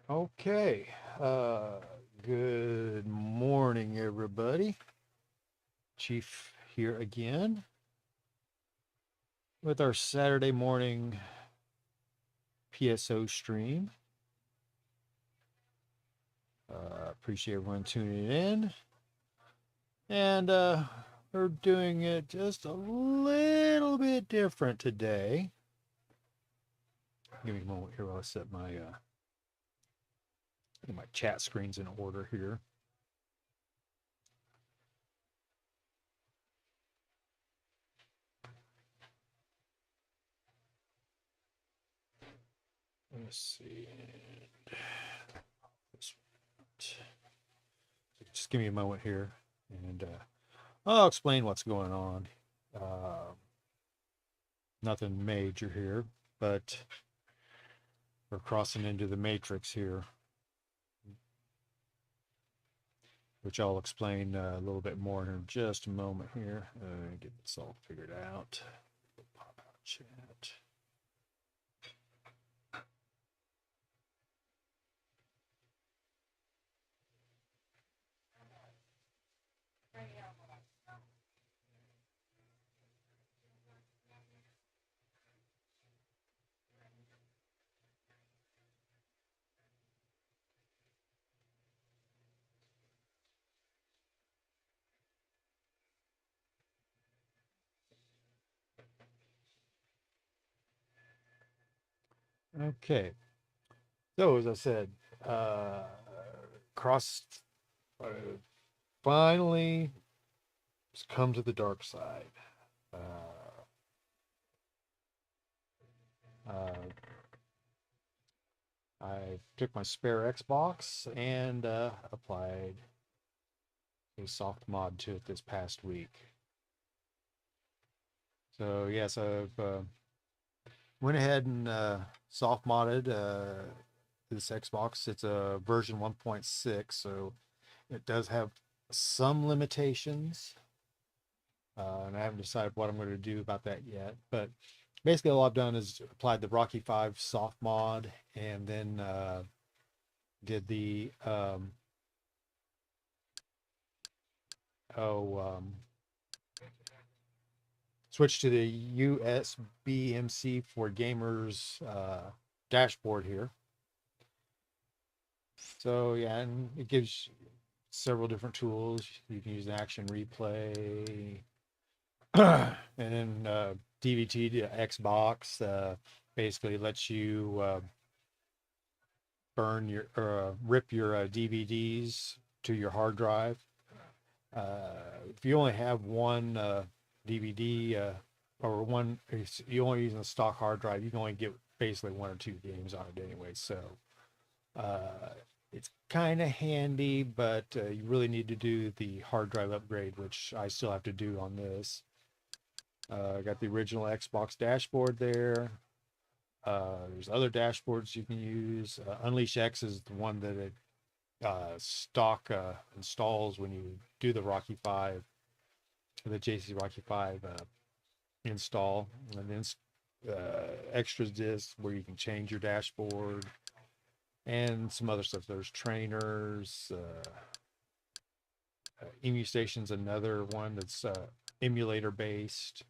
Okay. Good morning, everybody. Chief here again with our Saturday morning PSO stream. Appreciate everyone tuning in. And we're doing it just a little bit different today. Give me a moment here while I set my chat screens in order here. Let's see. Just give me a moment here, and I'll explain what's going on. Nothing major here, but we're crossing into the matrix here, which I'll explain a little bit more in just a moment here. Get this all figured out. Pop out chat. Okay. So as I said, uh, cross uh, finally come to the dark side. Uh, uh, I took my spare Xbox and applied a soft mod to it this past week. So yes, I've went ahead and soft modded this Xbox. It's a version 1.6, so it does have some limitations, and I haven't decided what I'm going to do about that yet. But basically, all I've done is applied the Rocky 5 soft mod, and then did the oh switch to the USB MC for gamers dashboard here. So yeah, and it gives several different tools. You can use an action replay, and then DVT to Xbox basically lets you burn your rip your DVDs to your hard drive. If you only have one DVD or one, if you only using a stock hard drive, you can only get basically one or two games on it anyway. So uh, it's kind of handy, but you really need to do the hard drive upgrade, which I still have to do on this. I got the original Xbox dashboard there. There's other dashboards you can use. Unleash X is the one that it stock installs when you do the Rocky 5, the JC Rocky 5 install. And then extras disc where you can change your dashboard and some other stuff. There's trainers, Emu Station's another one that's emulator based,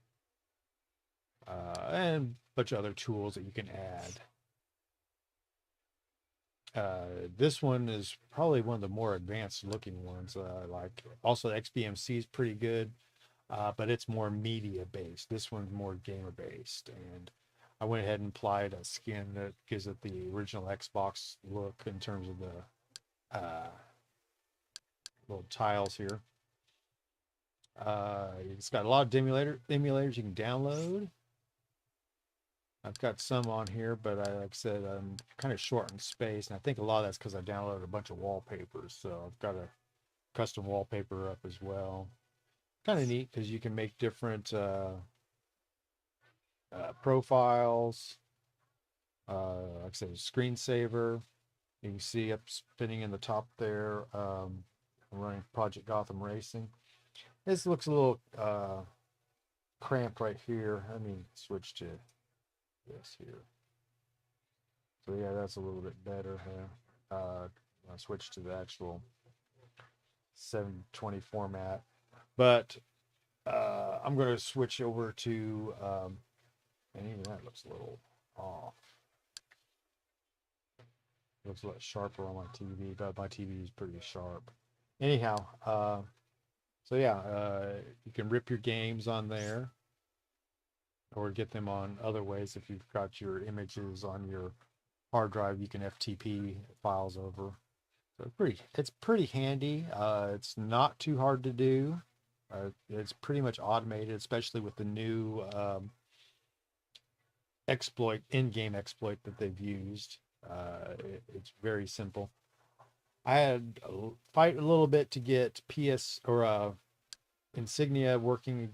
and a bunch of other tools that you can add. This one is probably one of the more advanced looking ones. Like also XBMC is pretty good, but it's more media based. This one's more gamer based, and I went ahead and applied a skin that gives it the original Xbox look in terms of the little tiles here. It's got a lot of emulators you can download. I've got some on here, but like I said, I'm kind of short on space, and I think a lot of that's because I downloaded a bunch of wallpapers. So I've got a custom wallpaper up as well. Kind of neat because you can make different profiles. Like I said, screensaver. You can see up spinning in the top there. I'm running Project Gotham Racing. This looks a little cramped right here. Let me switch to this here. So yeah, that's a little bit better. I'll switch to the actual 720 format. But I'm going to switch over to, and even that looks a little off. Looks a lot sharper on my TV, but my TV is pretty sharp. Anyhow, so yeah, you can rip your games on there or get them on other ways. If you've got your images on your hard drive, you can FTP files over. So it's pretty handy. It's not too hard to do. It's pretty much automated, especially with the new in-game exploit that they've used. It's very simple. I had to fight a little bit to get Insignia working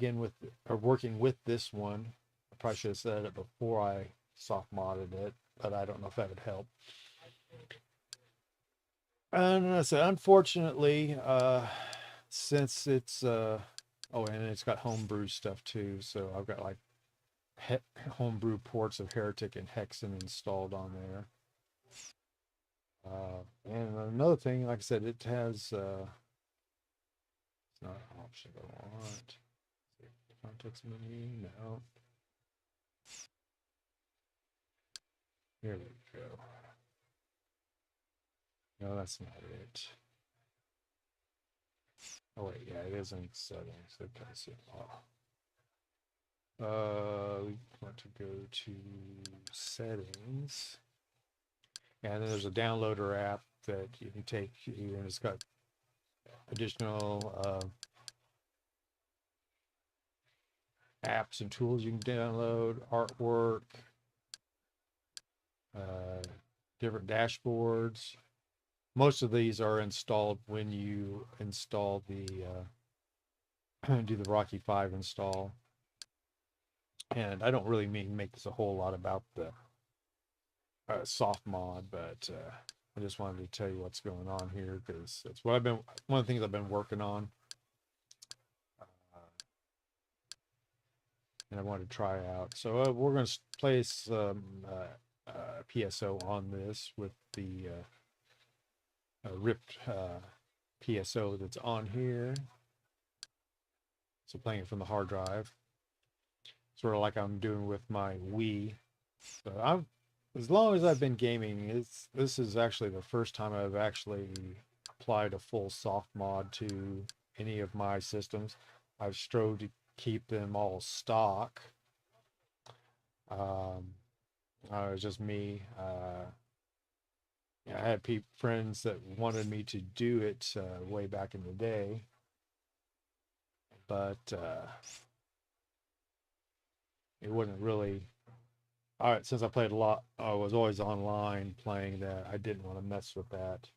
with this one. I probably should have said it before I soft modded it, but I don't know if that would help. And I said, unfortunately, since it's and it's got homebrew stuff too, so I've got like homebrew ports of Heretic and Hexen installed on there. And another thing, like I said, it has it's not an option I want. Context menu, no. Here we go. No, that's not it. Oh wait, yeah, it is in settings. Okay, so we want to go to settings, and then there's a downloader app that you can take, and it's got additional apps and tools you can download, artwork, different dashboards. Most of these are installed when you install the do the Rocky 5 install. And I don't really make this a whole lot about the soft mod, but I just wanted to tell you what's going on here, because that's what one of the things I've been working on. And I wanted to try out. So we're going to place some PSO on this with the ripped PSO that's on here. So playing it from the hard drive, sort of like I'm doing with my Wii. So as long as I've been gaming, this is actually the first time I've actually applied a full soft mod to any of my systems. I've strove to keep them all stock. It was just me. I had friends that wanted me to do it way back in the day, but it wasn't really. All right, since I played a lot, I was always online playing that. I didn't want to mess with that.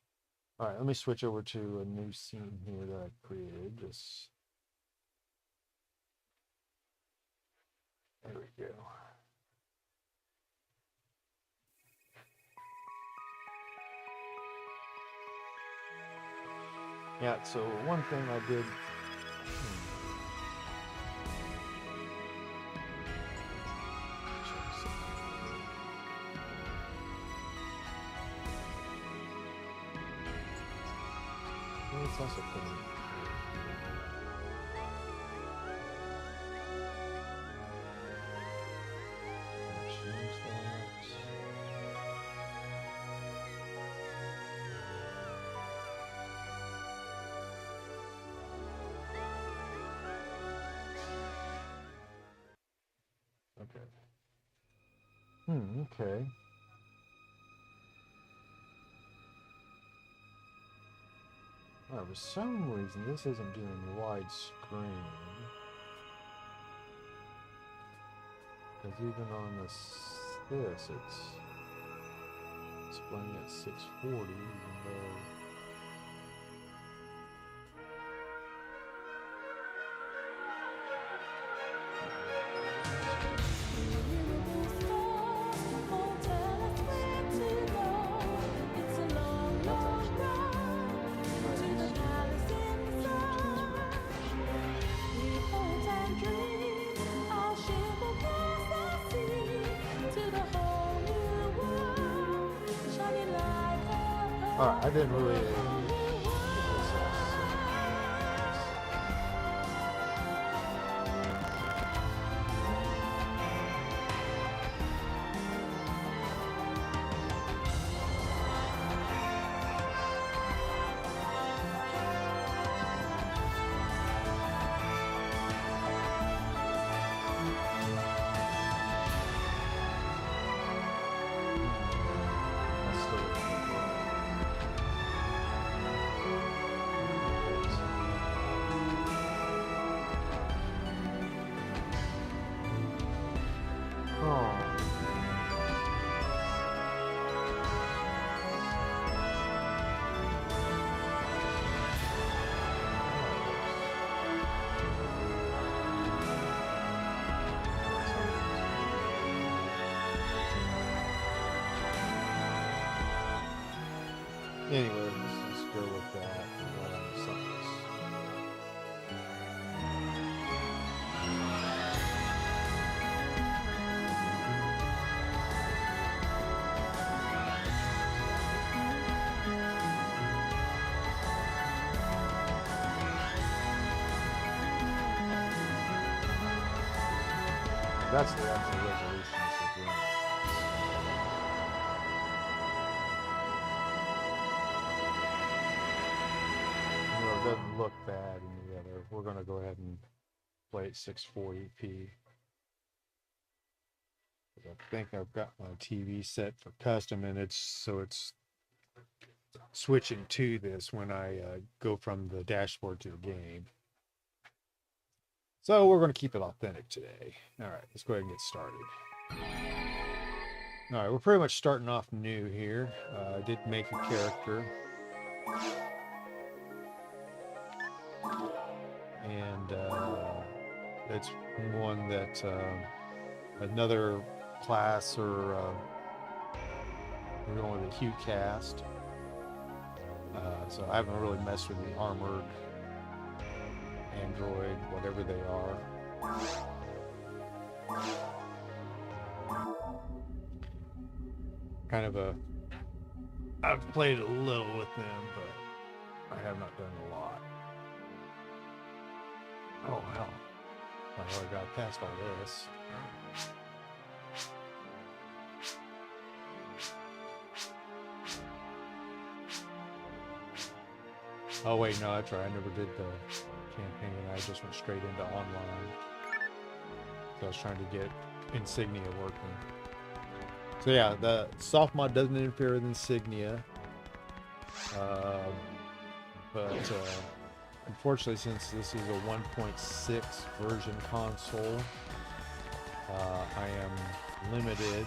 All right, let me switch over to a new scene here that I created. There we go. Yeah, so one thing I did. It's also pretty. Change that. Okay. Okay. For some reason, this isn't doing widescreen. Because even on this, it's displaying at 640, even though. Alright, I didn't really get this Anyway, let's go with that. That's the actual resolution of the game. Well, it doesn't look bad in the other. We're going to go ahead and play at 640p. I think I've got my TV set for custom, and it's switching to this when I go from the dashboard to the game. So we're going to keep it authentic today. All right, let's go ahead and get started. All right, we're pretty much starting off new here. I did make a character. And it's one that another class, or we're going with a hue cast. So I haven't really messed with the armored android, whatever they are. Kind of I've played a little with them, but I have not done a lot. Oh hell, I already got past all this. Oh wait, no, that's right. I never did the campaign. I just went straight into online. So I was trying to get Insignia working. So yeah, the soft mod doesn't interfere with Insignia. But unfortunately, since this is a 1.6 version console, I am limited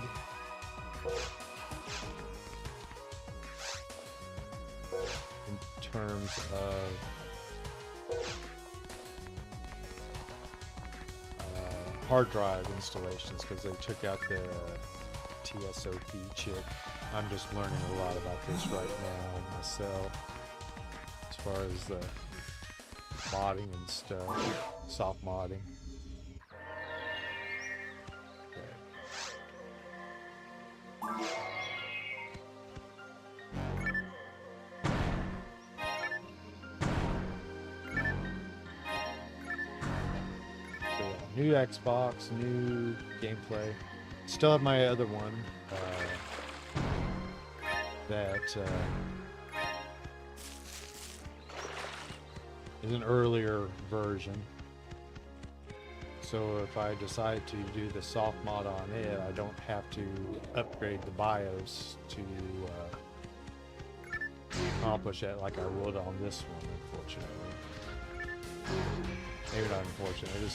in terms of hard drive installations, because they took out the PSO chip. I'm just learning a lot about this right now myself, as far as the modding and stuff, soft modding. New Xbox, new gameplay. Still have my other one that is an earlier version. So if I decide to do the soft mod on it, I don't have to upgrade the BIOS to accomplish it like I would on this one, unfortunately. Maybe not unfortunately,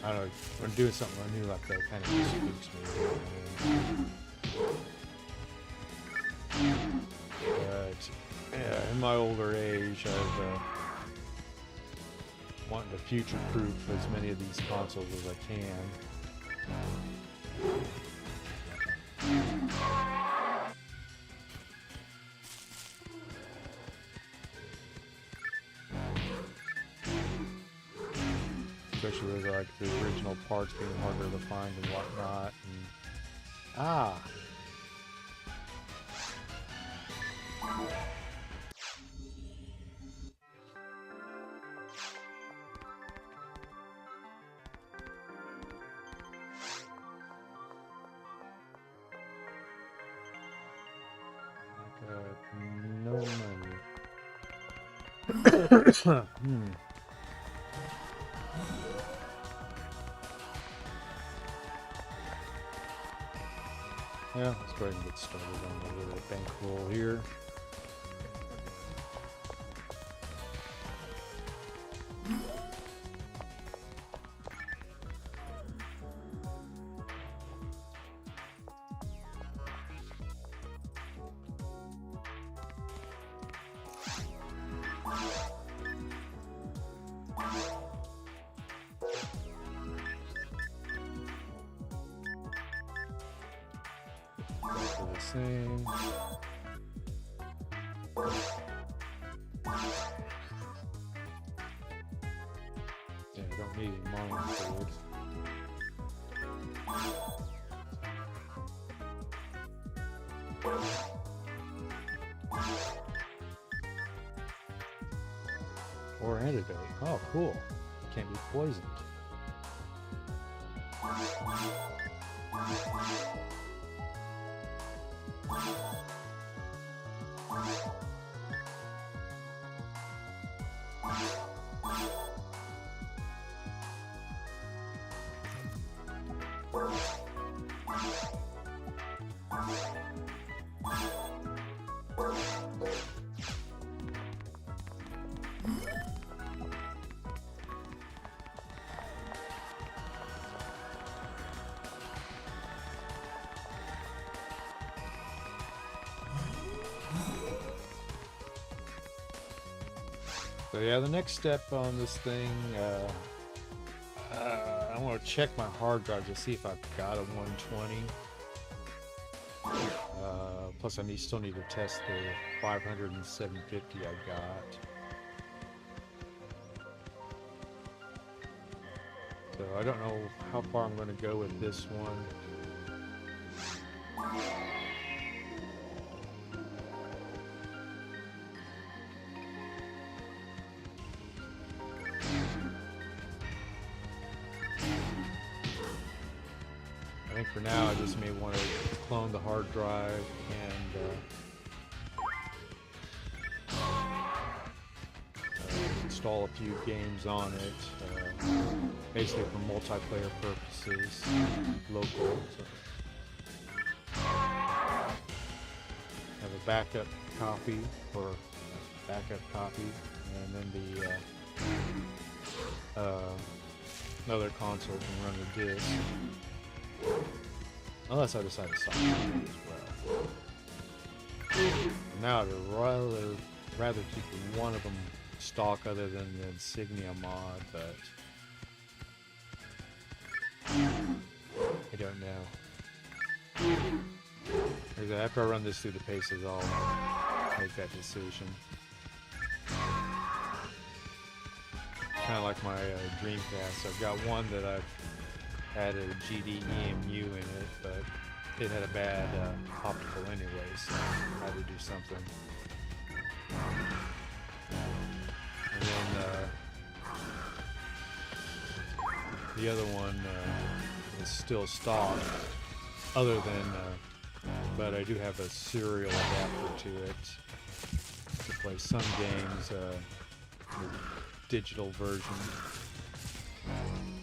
I don't know, when doing something new like that, kind of spooks me. But yeah, in my older age, I've wanting to future-proof as many of these consoles as I can. Especially with like the original parts being harder to find and whatnot. And, Yeah, let's go ahead and get started on the little bankroll here. The same. Yeah, I don't need any mono fluid. Or antidote. Oh, cool. Can't be poisoned. So yeah, the next step on this thing, I want to check my hard drive to see if I've got a 120. Plus, I still need to test the 500 and 750 I got. So I don't know how far I'm going to go with this one. I think for now I just may want to clone the hard drive and install a few games on it, basically for multiplayer purposes, local. So have a backup copy or backup copy, and then the another console can run the disc. Unless I decide to stop it as well. Now I'd rather keep one of them stock other than the Insignia mod, but I don't know. After I run this through the paces, I'll make that decision. Kind of like my Dreamcast. I've got one that I've had a GD-EMU in it, but it had a bad optical anyway, so I had to do something. And then the other one is still stock, other than, but I do have a serial adapter to it to play some games, the digital version.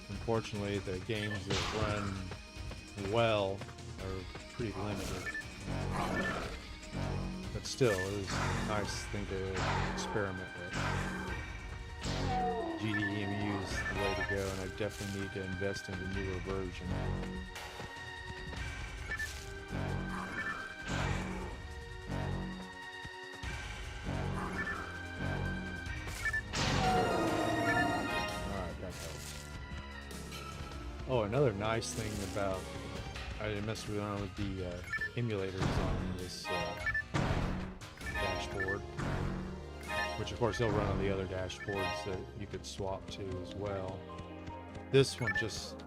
Unfortunately, the games that run well are pretty limited. But still, it was a nice thing to experiment with. GD-EMU is the way to go, and I definitely need to invest in the newer version. Oh, another nice thing about, I messed around with the emulators on this dashboard, which of course they'll run on the other dashboards that you could swap to as well. This one just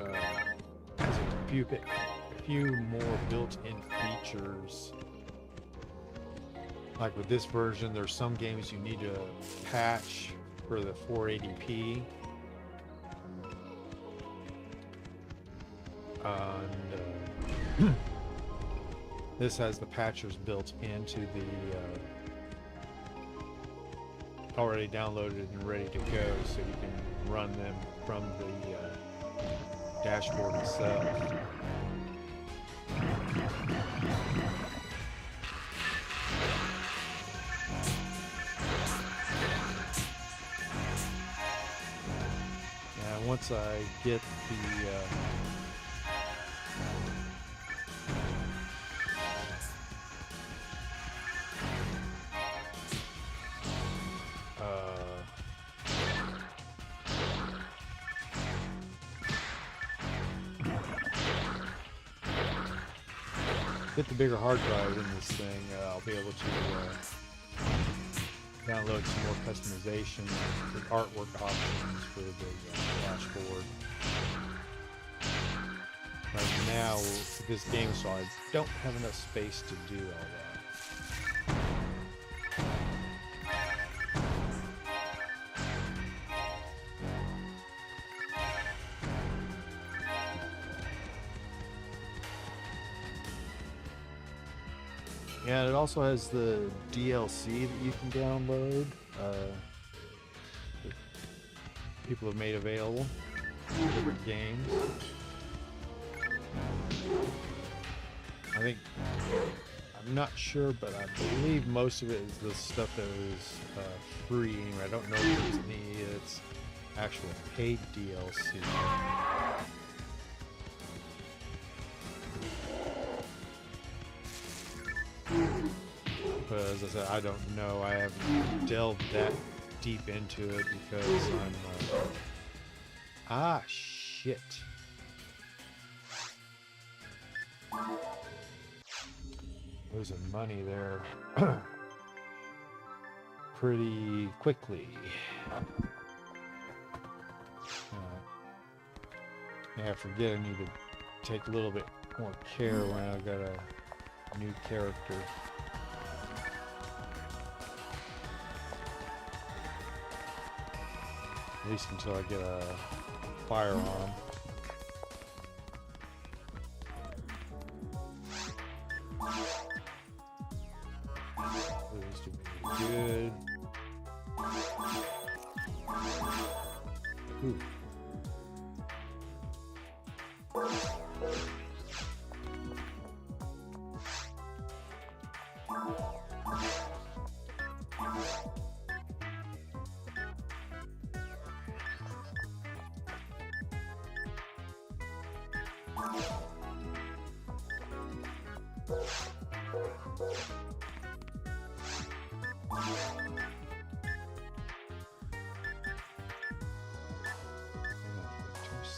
has a few more built-in features. Like with this version, there's some games you need to patch for the 480p. And this has the patchers built into the already downloaded and ready to go, so you can run them from the dashboard itself. And once I get the get the bigger hard drive in this thing, I'll be able to download some more customization with artwork options for the dashboard. Right now, with this game, so I don't have enough space to do all that. Yeah, it also has the DLC that you can download. That people have made available for different games. I think, I'm not sure, but I believe most of it is the stuff that was free. Anyway, I don't know if there's any it's actual paid DLC. But as I said, I don't know. I haven't delved that deep into it because I'm shit. Losing money there pretty quickly. Yeah, I forget I need to take a little bit more care when I've got a new character. At least until I get a firearm. This to be good. Ooh.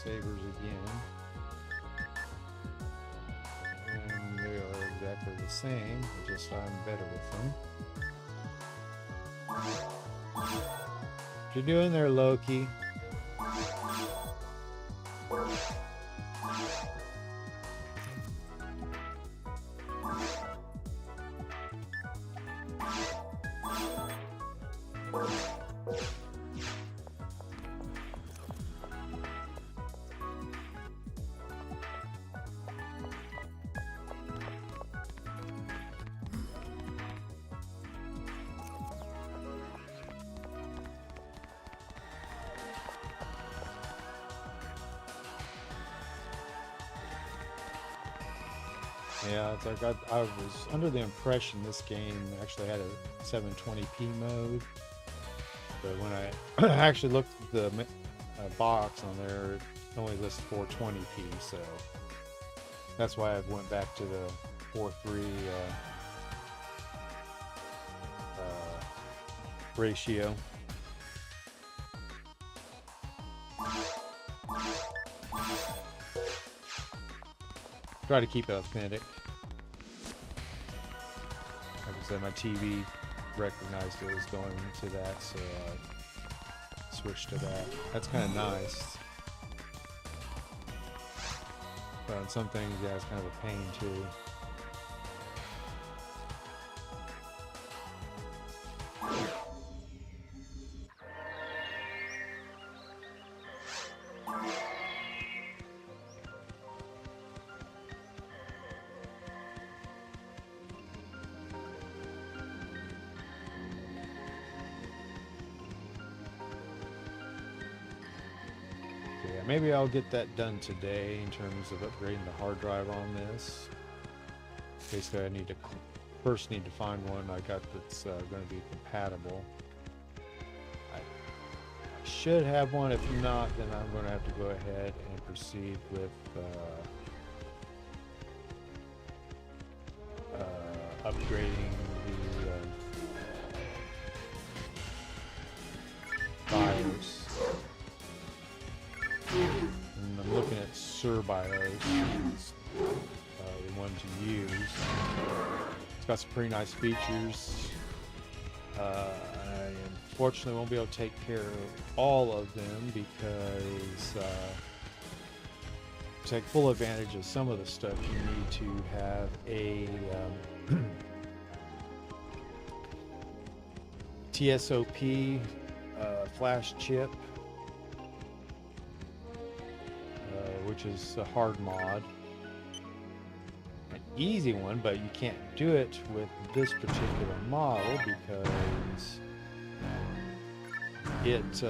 Sabers again, and they are exactly the same, just I'm better with them. What you doing there, Loki? Yeah, it's like I was under the impression this game actually had a 720p mode, but when I actually looked at the box on there, it only lists 420p, so that's why I went back to the 4:3 ratio. Try to keep it authentic. Like I said, my TV recognized it was going to that, so I switched to that. That's kind of nice. But on some things, yeah, it's kind of a pain too. Yeah, maybe I'll get that done today in terms of upgrading the hard drive on this. Basically, I need to first need to find one I got that's going to be compatible. I should have one. If not, then I'm going to have to go ahead and proceed with upgrading the BIOS. And I'm looking at Sir BIOS, the one to use. It's got some pretty nice features. I unfortunately won't be able to take care of all of them because to take full advantage of some of the stuff you need to have a TSOP flash chip, which is a hard mod. An easy one, but you can't do it with this particular model because it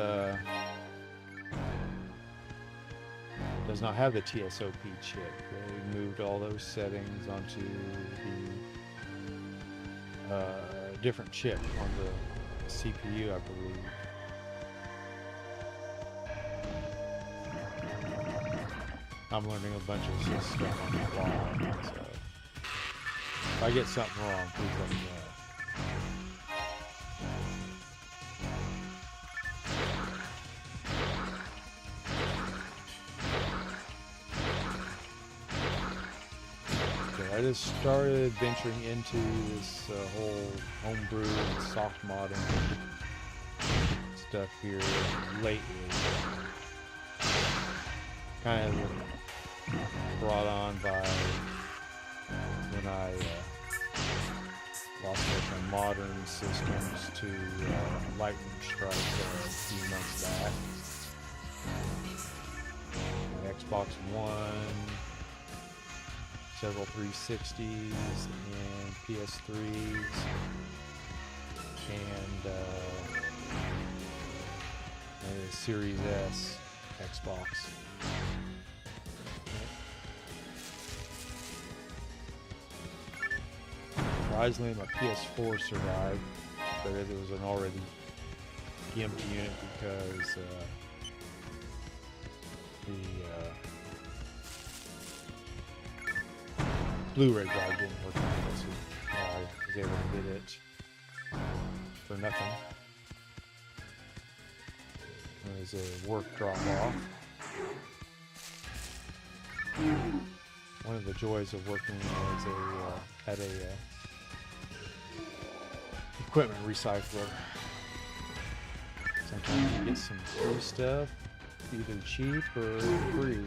does not have the TSOP chip. They moved all those settings onto the different chip on the CPU, I believe. I'm learning a bunch of this stuff on the fly, so if I get something wrong, please let me know. Okay, I just started venturing into this whole homebrew and soft modding stuff here lately. Kind of brought on by when I lost my modern systems to lightning strike a few months back. My Xbox One, several 360s and PS3s, and a Series S Xbox. Surprisingly, my PS4 survived, but it was an already gimped unit because the Blu-ray drive didn't work on it, so I was able to get it for nothing. It was a work drop-off. One of the joys of working as at a equipment recycler. Sometimes you get some free stuff, either cheap or free.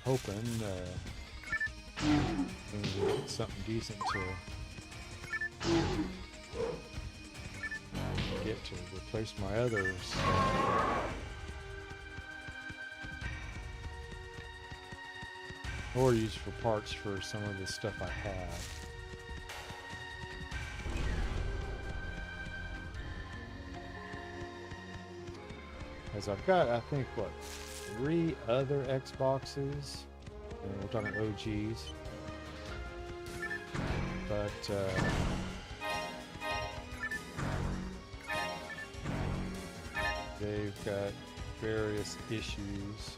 Hoping get something decent to get to replace my others. Or use for parts for some of the stuff I have. As I've got, I think, what, 3 other Xboxes, and we're talking OGs, but they've got various issues.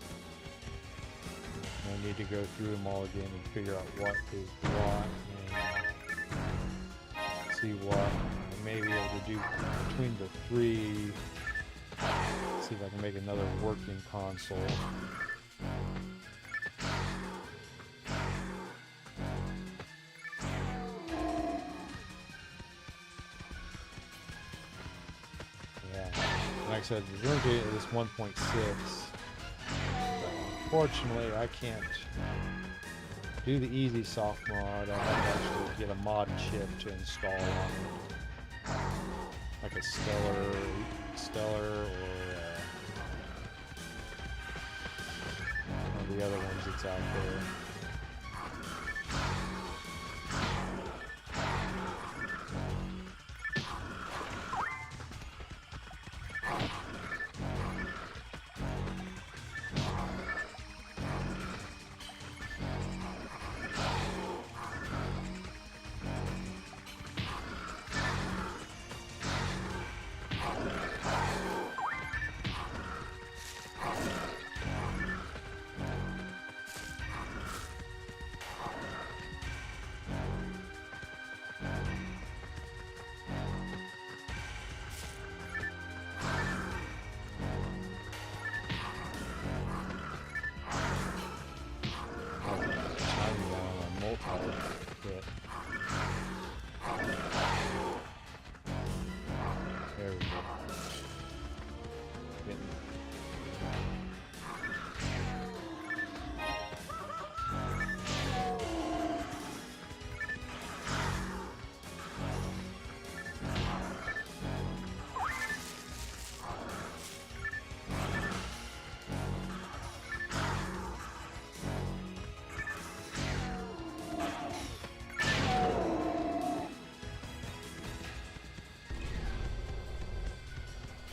I need to go through them all again and figure out what is what and see what I may be able to do between the 3. See if I can make another working console. Yeah, like I said, we're going to get this 1.6. Unfortunately, I can't do the easy soft mod, I have to actually get a mod chip to install on it. Like a Stellar or one of the other ones that's out there. There we go.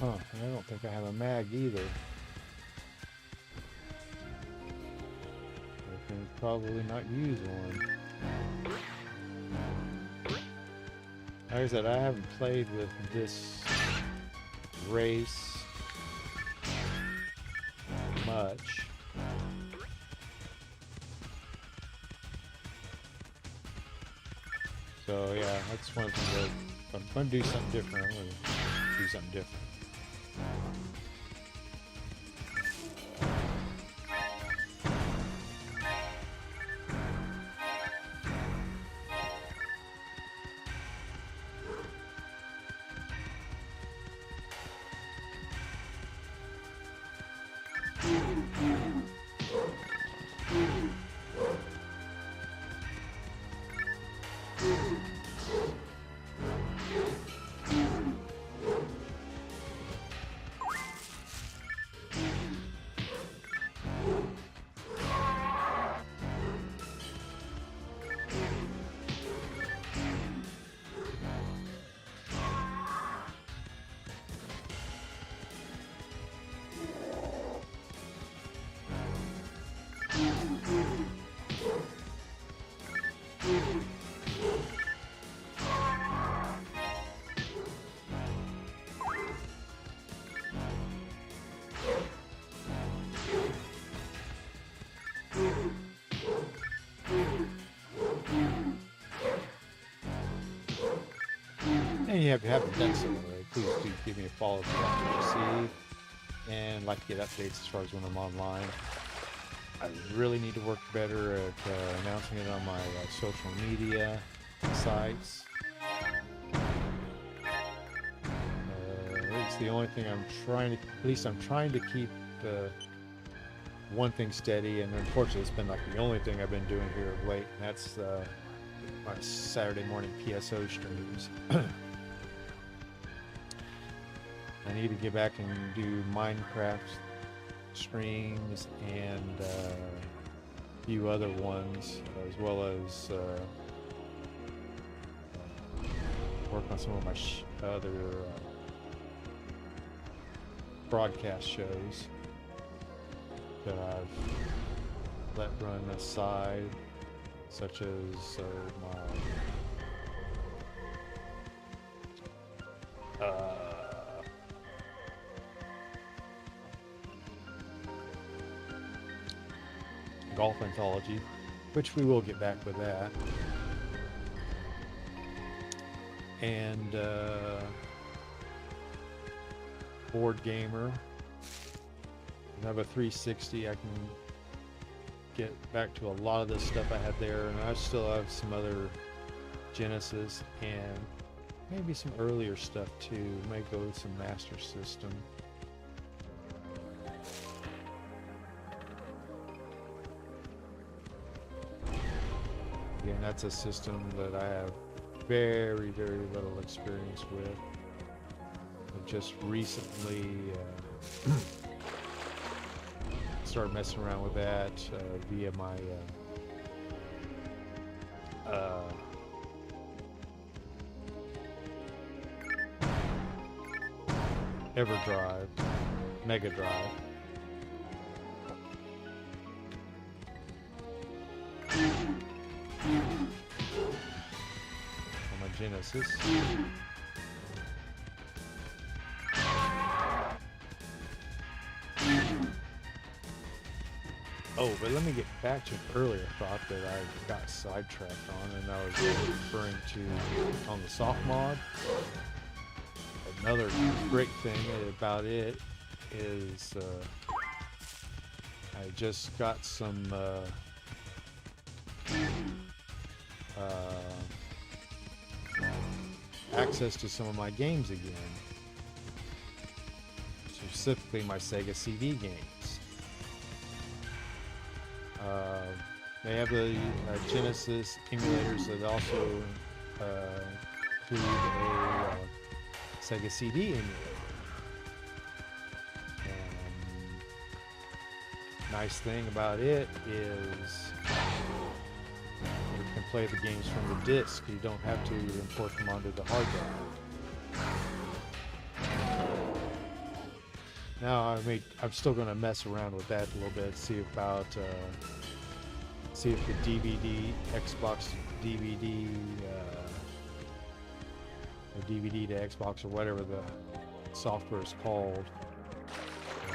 Huh, I don't think I have a mag either. I can probably not use one. Like I said, I haven't played with this race much. So yeah, that's one thing that if I'm going to do something different, I'm going to do something different. And if you haven't done so already, please do give me a follow if you like what you see, and like to get updates as far as when I'm online. I really need to work better at announcing it on my social media sites. It's the only thing I'm trying to, at least I'm trying to keep one thing steady, and unfortunately it's been like the only thing I've been doing here of late, and that's my Saturday morning PSO streams. I need to get back and do Minecraft streams and a few other ones, as well as work on some of my other broadcast shows that I've let run aside, such as my golf anthology, which we will get back with that, and board gamer. I have a 360. I can get back to a lot of the stuff I had there, and I still have some other Genesis and maybe some earlier stuff too. Might go with some Master System. that's a system that I have very, very little experience with. I just recently started messing around with that via my EverDrive, Mega Drive. On my Genesis. Oh, but let me get back to an earlier thought that I got sidetracked on, and I was referring to on the soft mod. Another great thing about it is I just got some access to some of my games again, specifically my Sega CD games. They have the Genesis emulators that also include a Sega CD emulator. And nice thing about it is you can play the games from the disc. You don't have to import them onto the hard drive. Now I'm still going to mess around with that a little bit, see if the DVD, Xbox DVD, or DVD to Xbox or whatever the software is called,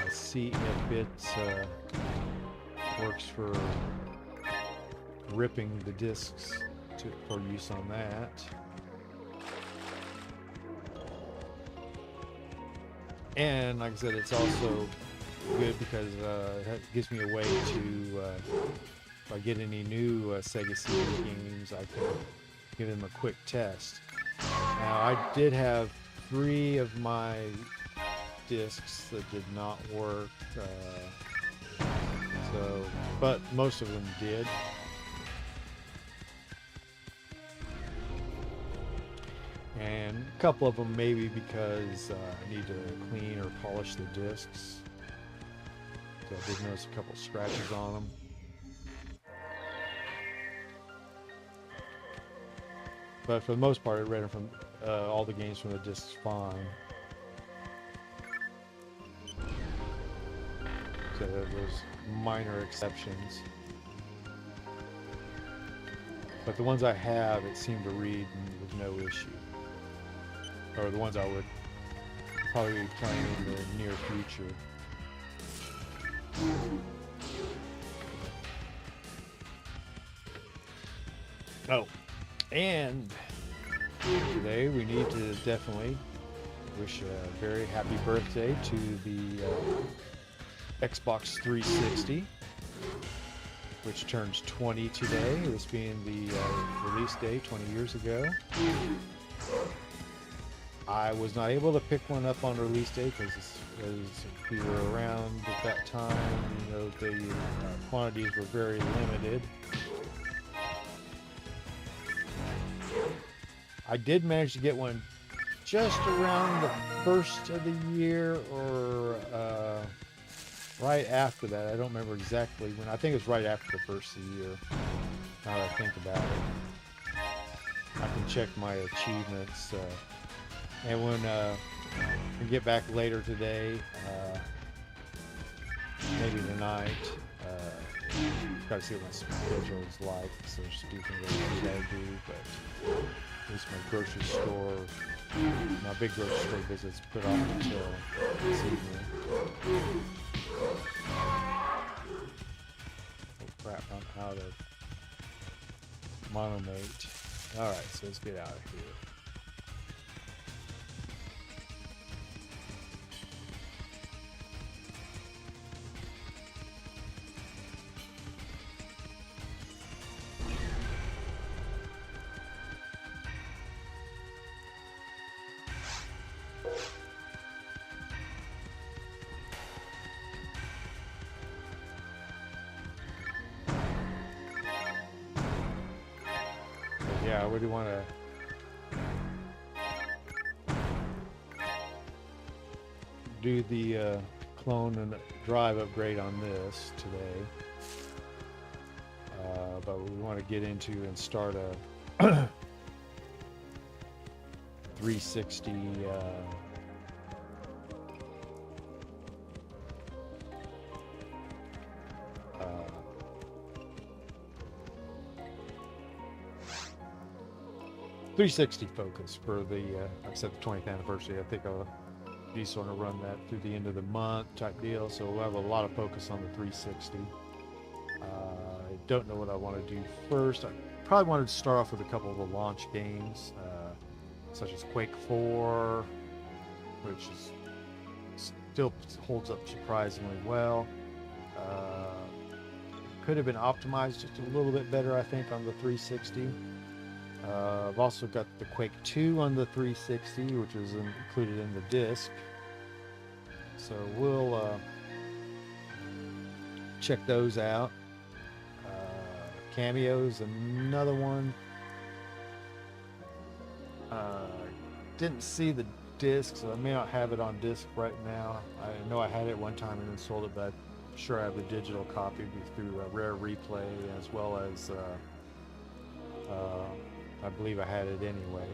see if it works for ripping the discs for use on that. And like I said, it's also good because it gives me a way to, if I get any new Sega CD games, I can give them a quick test. Now, I did have 3 of my discs that did not work, but most of them did. And a couple of them maybe because I need to clean or polish the discs. So I did notice a couple scratches on them. But for the most part, I read them from all the games from the discs fine. So there's minor exceptions. But the ones I have, it seemed to read with no issue. Or the ones I would probably be playing in the near future. Oh, and today we need to definitely wish a very happy birthday to the Xbox 360, which turns 20 today, this being the release date 20 years ago. I was not able to pick one up on release day because we were around at that time. You know, the quantities were very limited. I did manage to get one just around the first of the year or right after that. I don't remember exactly when. I think it was right after the first of the year, now that I think about it. I can check my achievements. And when we get back later today, maybe tonight, gotta see what my schedule is like. So there's a few things that I do, but at least my grocery store, my big grocery store visits put off until this evening. Oh crap, I'm out of monomate. Alright, so let's get out of here. yeah, I would want to do the clone and drive upgrade on this today. But we want to get into and start a 360 360 focus for the like I said, the 20th anniversary. I think I'll be sort of run that through the end of the month type deal, so we'll have a lot of focus on the 360. I don't know what I want to do first. I probably wanted to start off with a couple of the launch games, such as Quake 4, which still holds up surprisingly well. Could have been optimized just a little bit better, I think, on the 360. I've also got the Quake 2 on the 360, which is included in the disc. So we'll check those out. Cameos, another one. Didn't see the disc, so I may not have it on disc right now. I know I had it one time and then sold it, but I'm sure I have the digital copy through a Rare Replay, as well as I believe I had it anyway.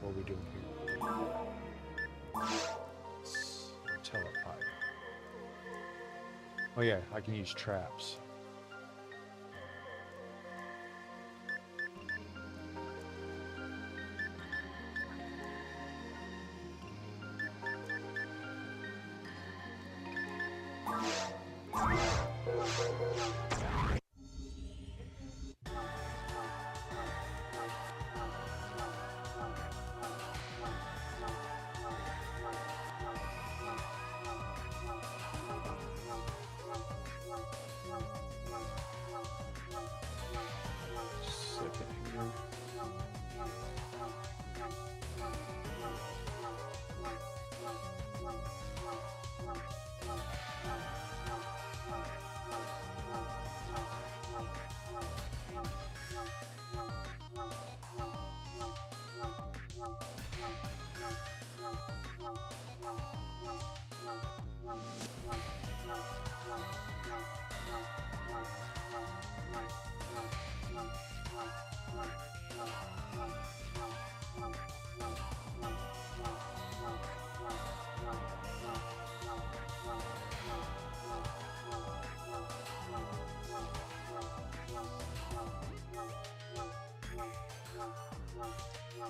What are we doing here? Telepipe. Oh yeah, I can use traps.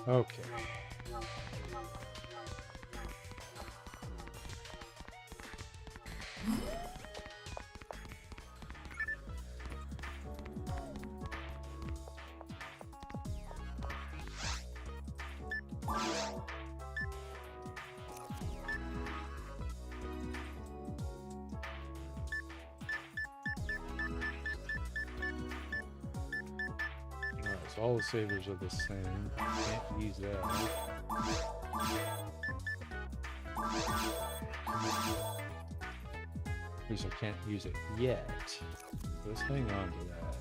Okay. All the savers are the same. Can't use that. At least I can't use it yet. Let's hang on to that.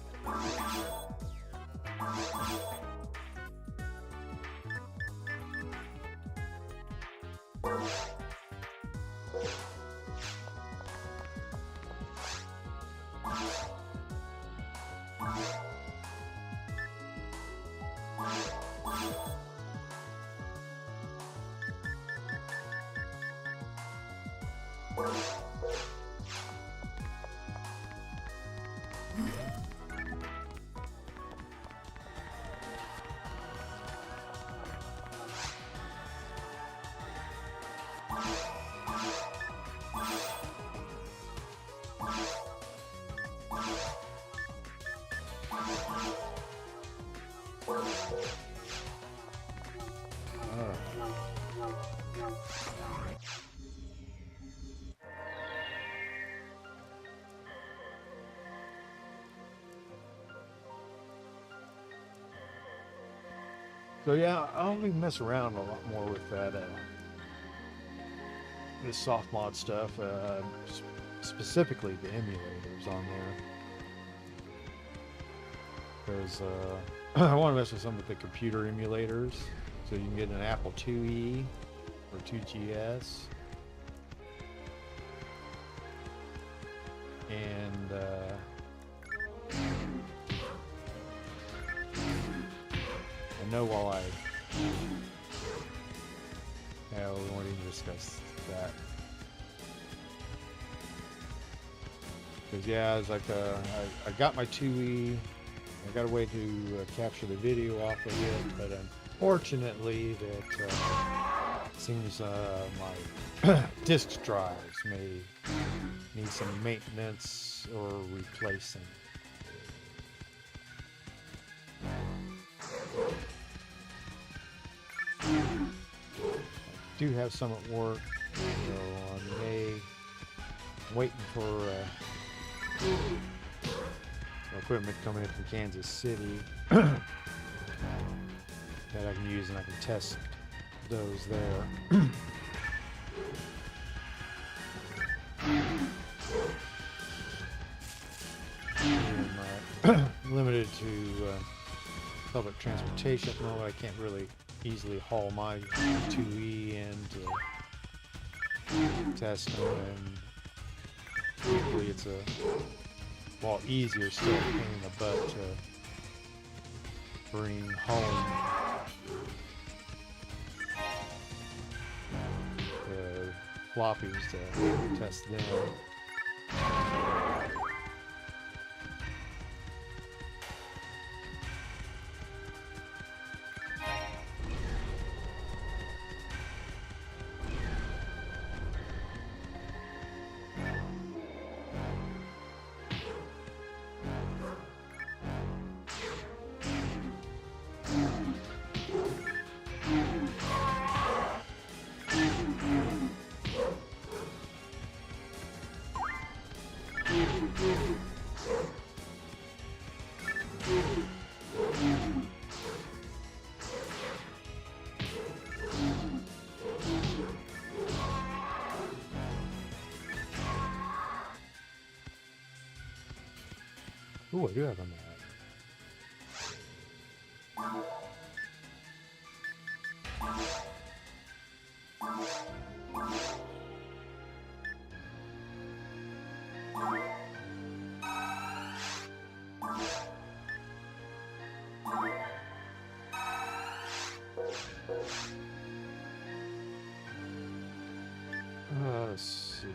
So yeah, I'll be messing around a lot more with that this soft mod stuff, specifically the emulators on there, because I want to mess with some of the computer emulators. So you can get an Apple IIe or 2GS. And I know while we won't even discuss that. Because yeah, it's like I got my 2E. I got a way to capture the video off of it, but unfortunately, that seems my disk drives may need some maintenance or replacing. I do have some at work, so I may waiting for equipment coming in from Kansas City that I can use, and I can test those there. Limited to public transportation at the moment. I can't really easily haul my 2E and test them, and usually it's a easier still pain in the butt to bring home the floppies to test them. Ooh, I do have a map. Let's see.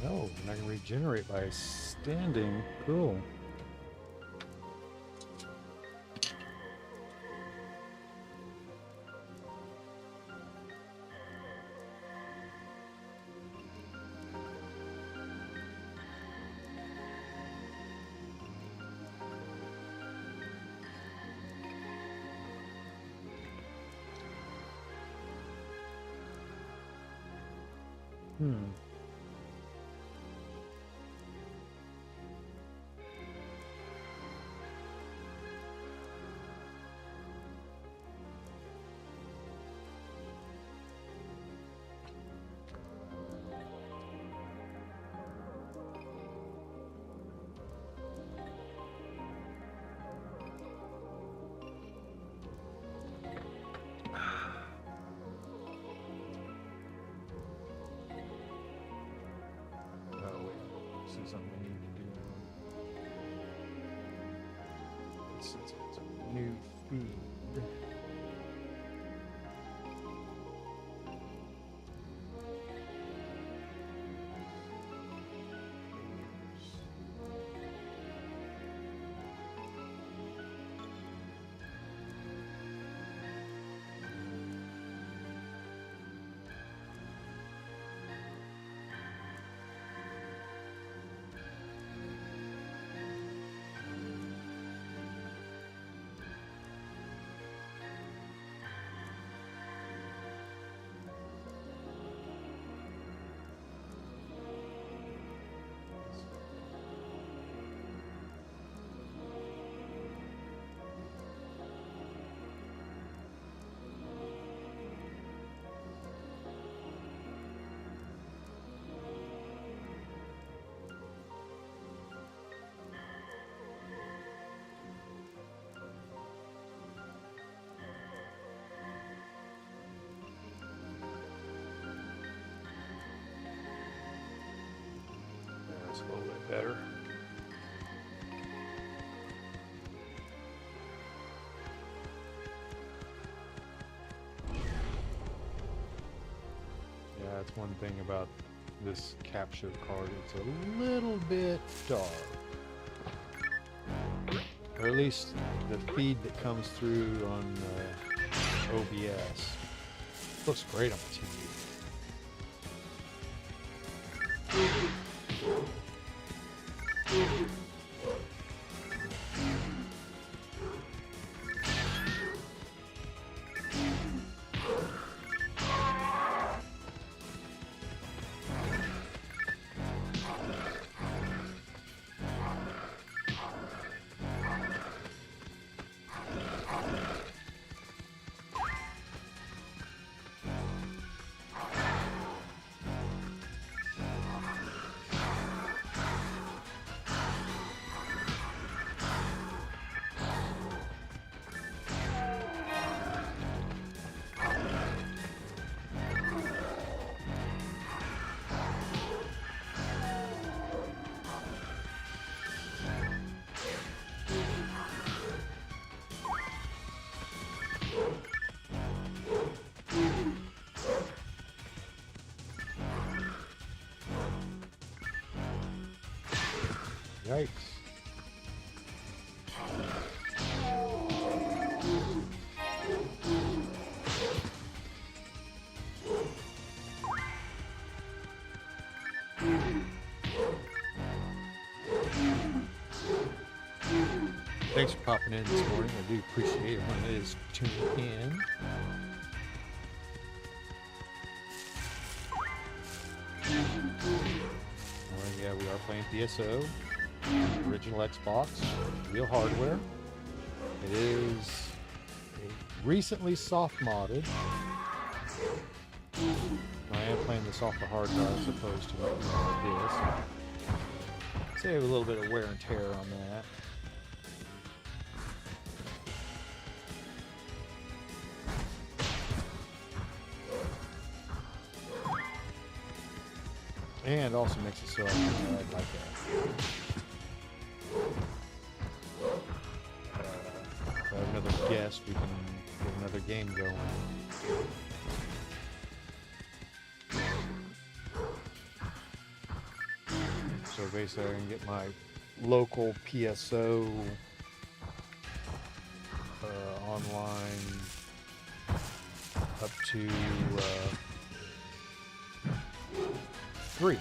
Oh, and I can regenerate by standing. Cool. Hmm. Oh wait, this is something I need to do. Since it's a new feed. That's a little bit better. Yeah, that's one thing about this capture card. It's a little bit dark. Or at least the feed that comes through on OBS. Looks great on the TV. Yikes. Thanks for popping in this morning. I do appreciate it when it is tuning in. Yeah, we are playing PSO, original Xbox, real hardware. It is recently soft modded. I am playing this off the hard drive as opposed to like this. Save a little bit of wear and tear on that. And also makes it so I can like if I have another guest, we can get another game going. So basically I can get my local PSO online up to 3.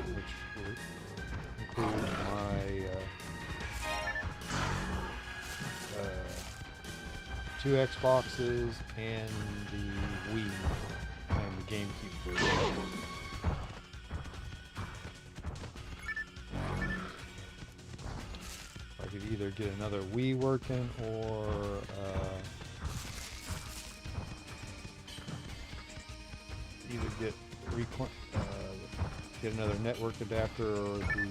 Which would include my 2 Xboxes and the Wii and the GameCube version. I could either get another Wii working or either get another network adapter or the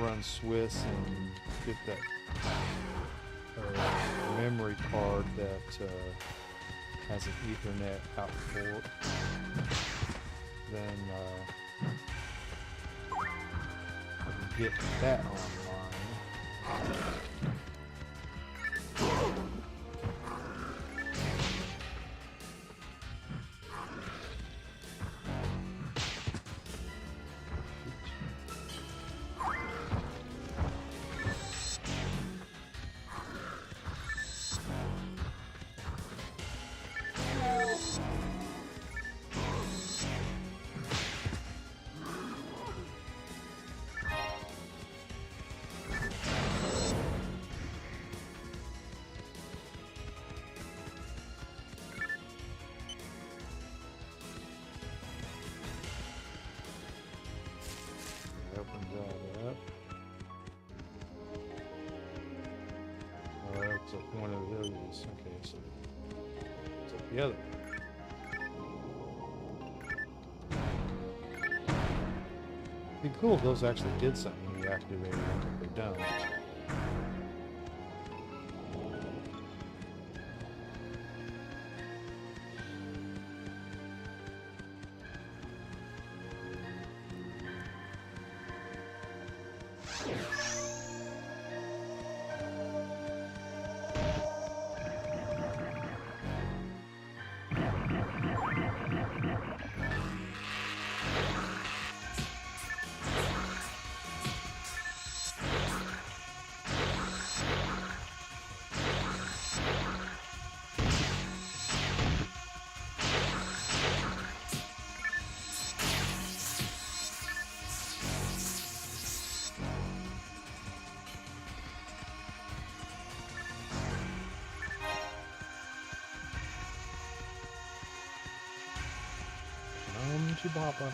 run Swiss and get that memory card that has an Ethernet out port. Then get that online. Opens that up. Oh, that's one of those. Okay, so it's the other. It'd be cool if those actually did something when you activated them, but they don't. Chewbacca.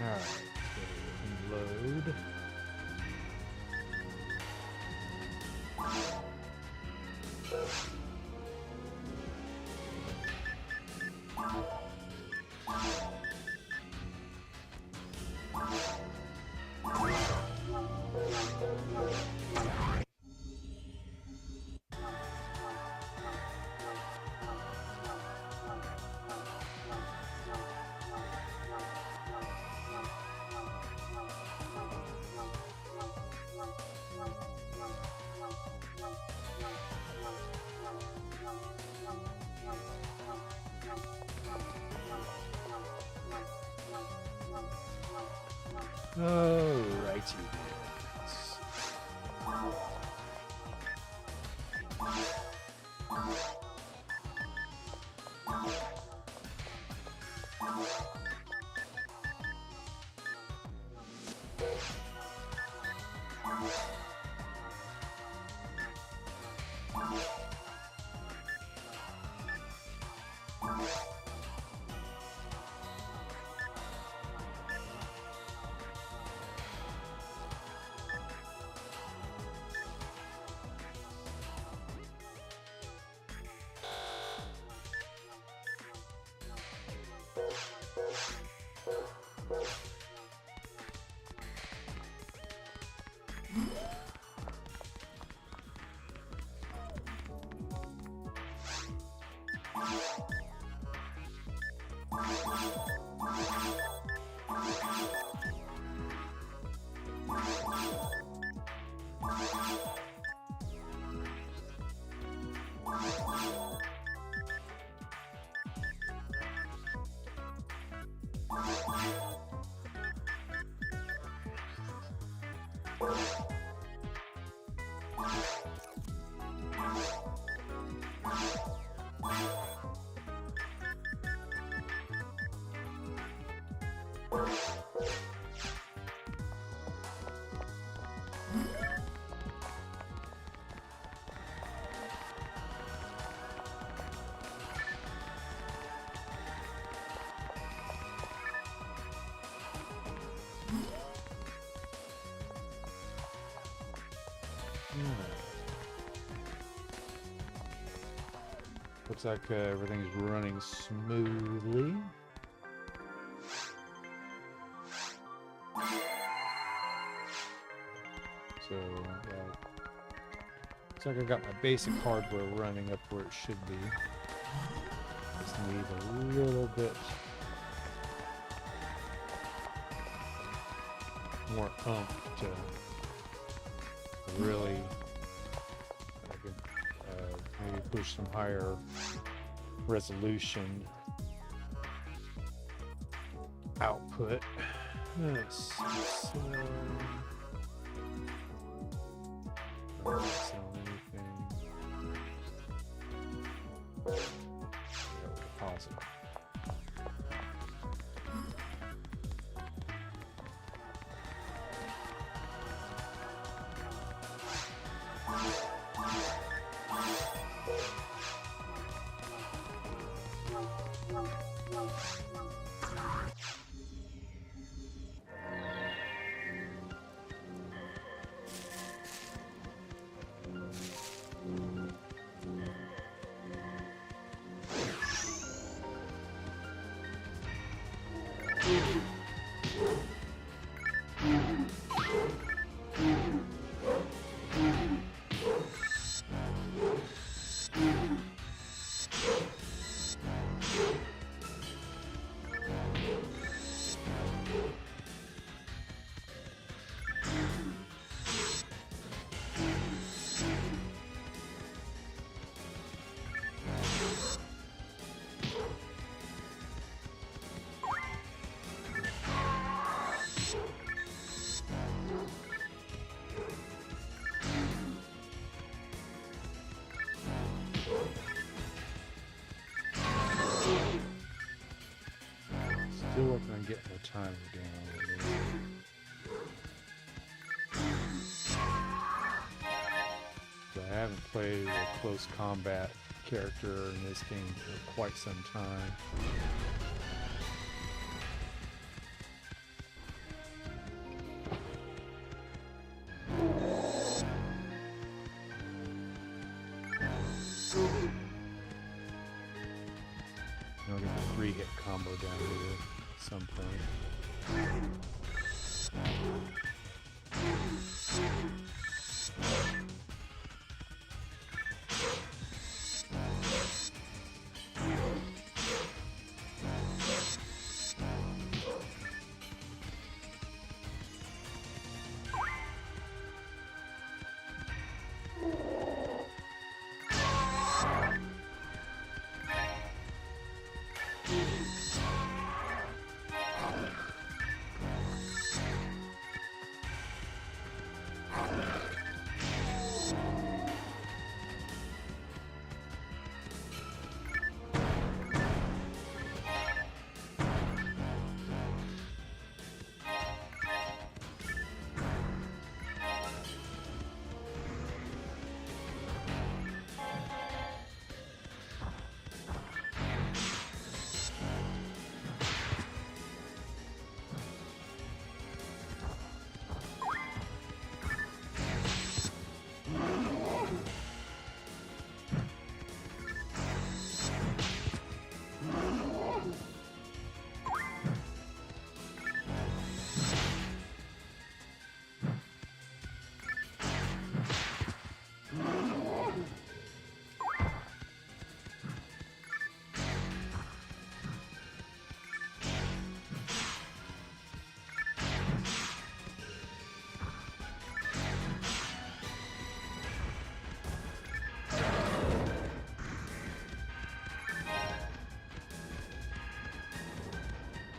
Alright, so load. Alrighty. Looks like everything's running smoothly. So, yeah. Looks like I got my basic hardware running up where it should be. Just need a little bit more oomph to really maybe push some higher resolution output. Let's see, so not sell anything. Pause it. Still working on getting the timer down a little bit. I haven't played a close combat character in this game for quite some time. down here at some point.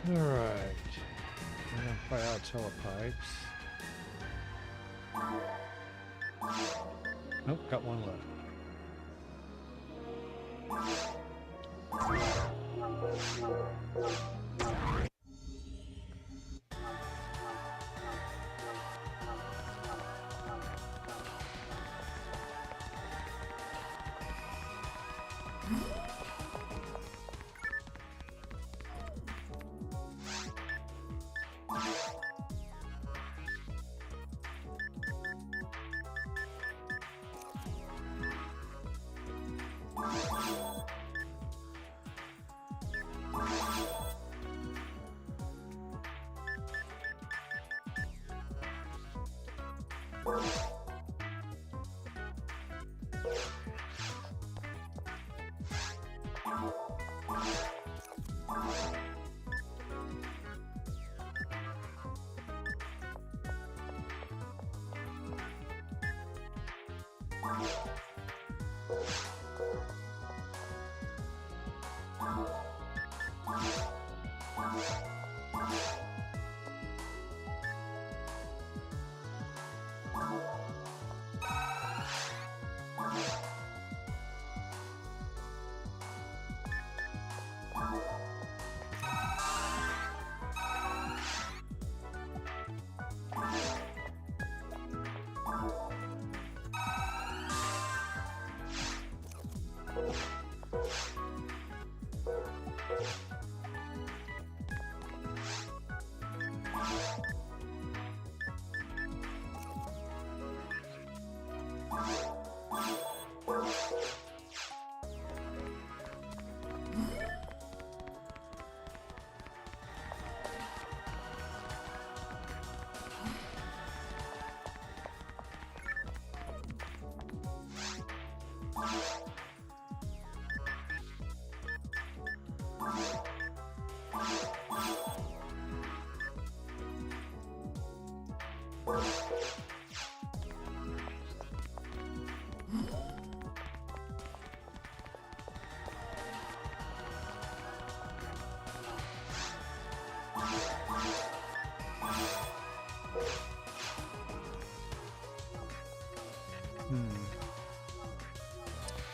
All right, I'm gonna try out telepipes. Nope, got one left.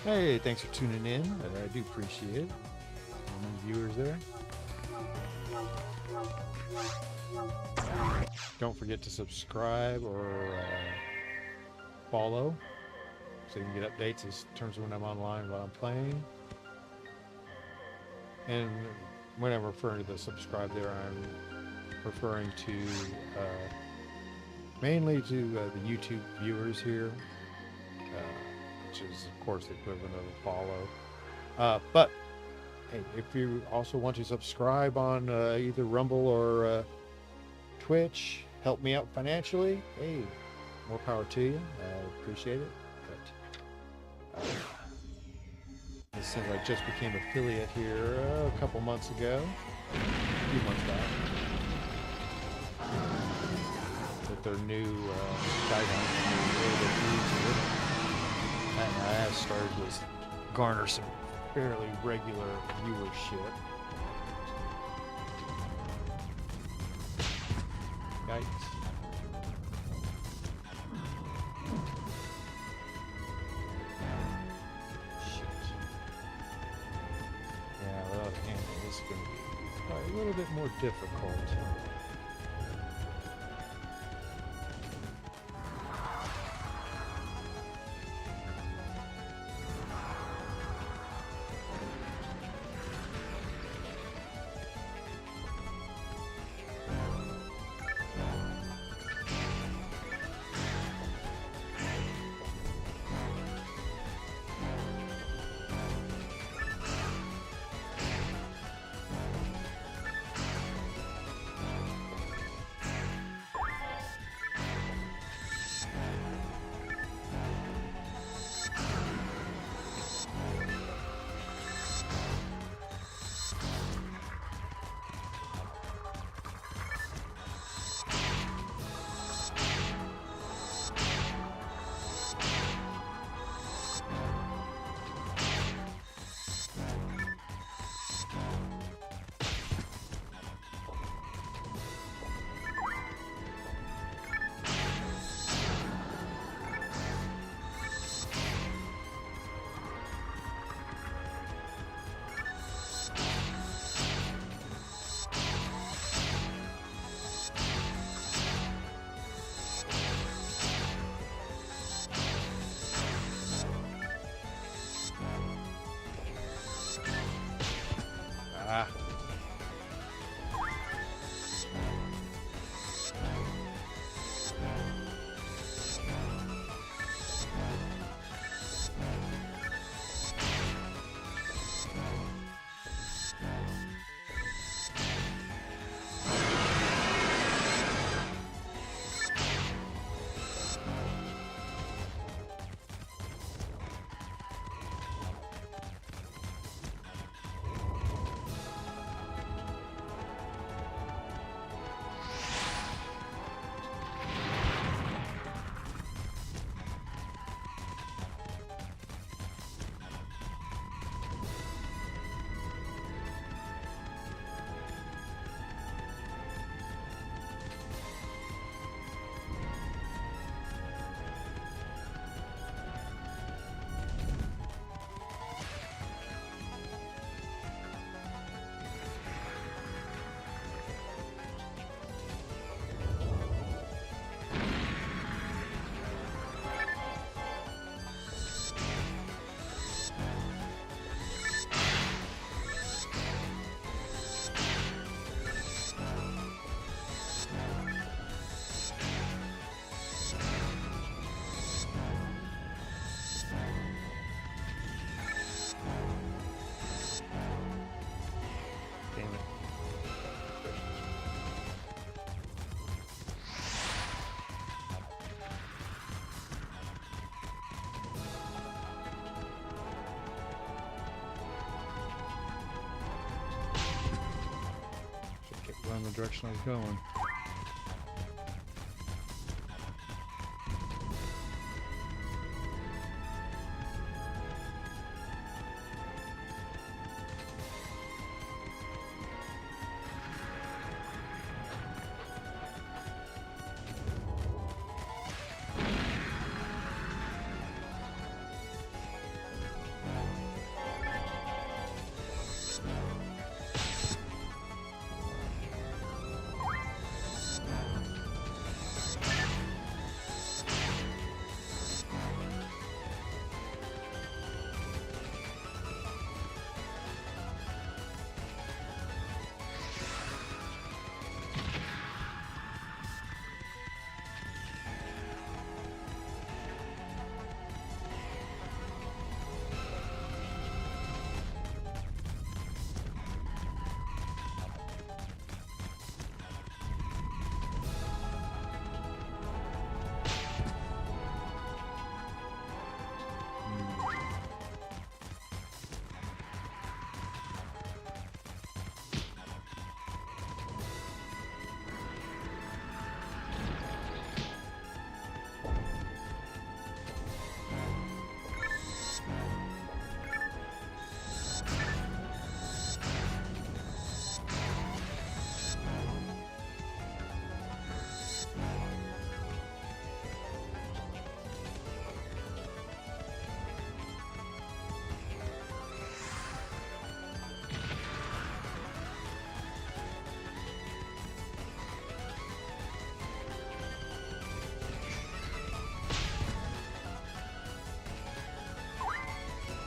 Hey, thanks for tuning in. I do appreciate it. Any viewers there? Don't forget to subscribe or follow so you can get updates in terms of when I'm online, while I'm playing. And when I'm referring to the subscribe there, I'm referring to mainly to the YouTube viewers here, which is of course the equivalent of a follow. But Hey, if you also want to subscribe on either Rumble or Twitch, help me out financially, hey, more power to you. I appreciate it. But since I just became affiliate here a couple months ago, a few months back, with their new guidelines, and I have started to garner some fairly regular viewership. Yikes. Shit. Yeah, without a handle, this is going to be a little bit more difficult. Ah. Damn it. Should keep going the direction I was going.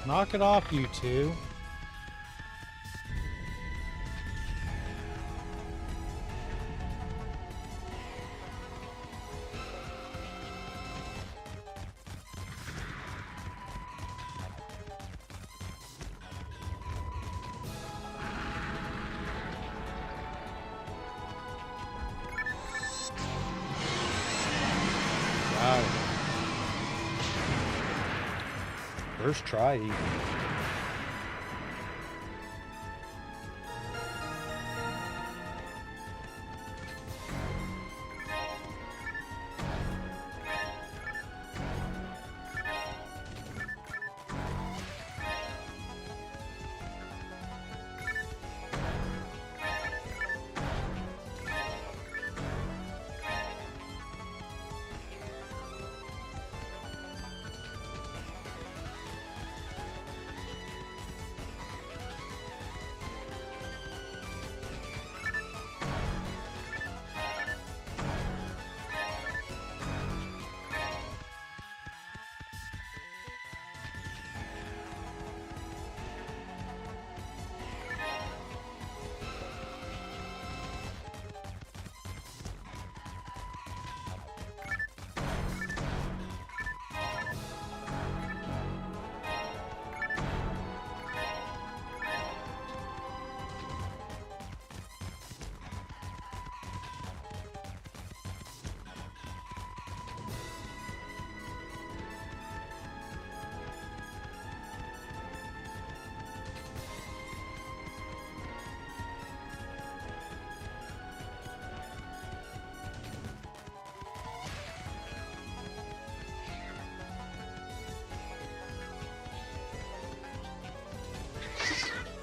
Knock it off, you two. Got it. First try, even.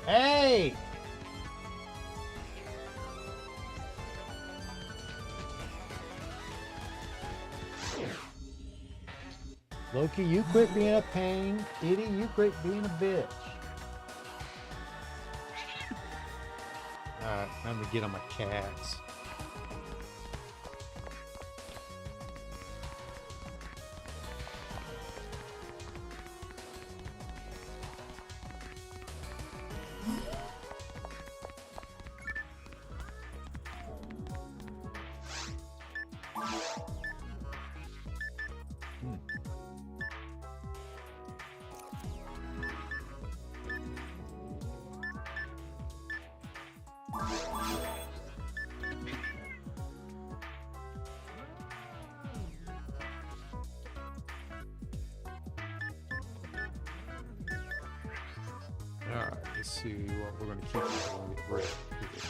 Hey! Loki, you quit being a pain. Edie, you quit being a bitch. Alright, time to get on my cats. Alright, let's see what we're going to keep on the break here.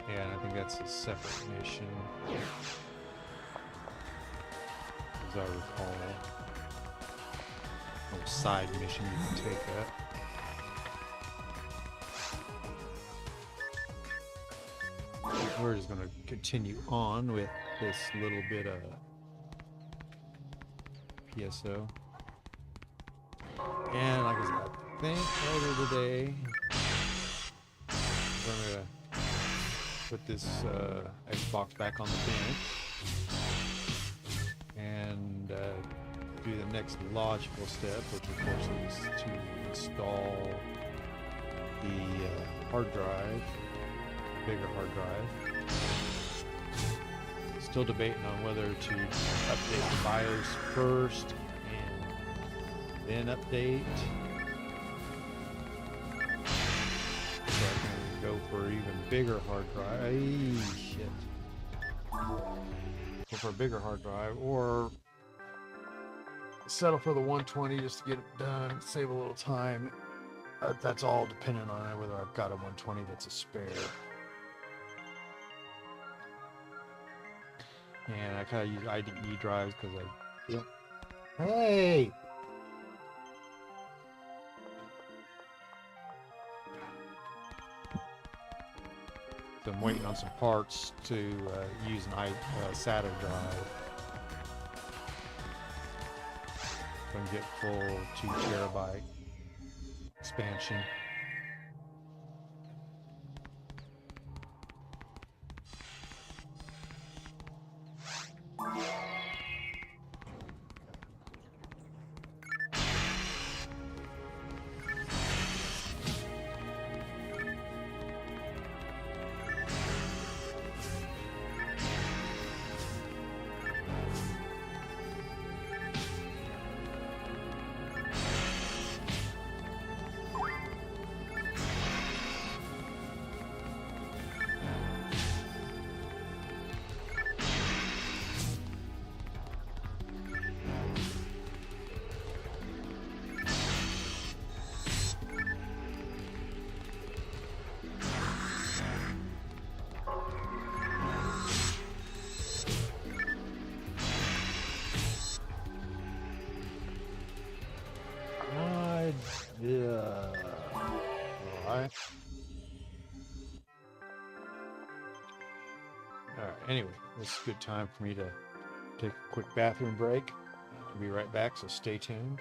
Yeah, and I think that's a separate mission, as I recall. Little side mission you can take up. We're just going to continue on with this little bit of PSO. And like I said, I think later today, we're going to put this Xbox back on the bench and do the next logical step, which of course is to install the hard drive, bigger hard drive. Still debating on whether to update the BIOS first and then update. So I can go for an even bigger hard drive. Shit. Go for a bigger hard drive, or settle for the 120 just to get it done, save a little time. That's all dependent on whether I've got a 120 that's a spare. And I kind of use IDE drives because I... Yep. Hey! So I'm waiting on some parts to use an SATA drive. So I can get full 2 terabyte expansion. Yeah. Alright. Alright, anyway, this is a good time for me to take a quick bathroom break. I'll be right back, so stay tuned.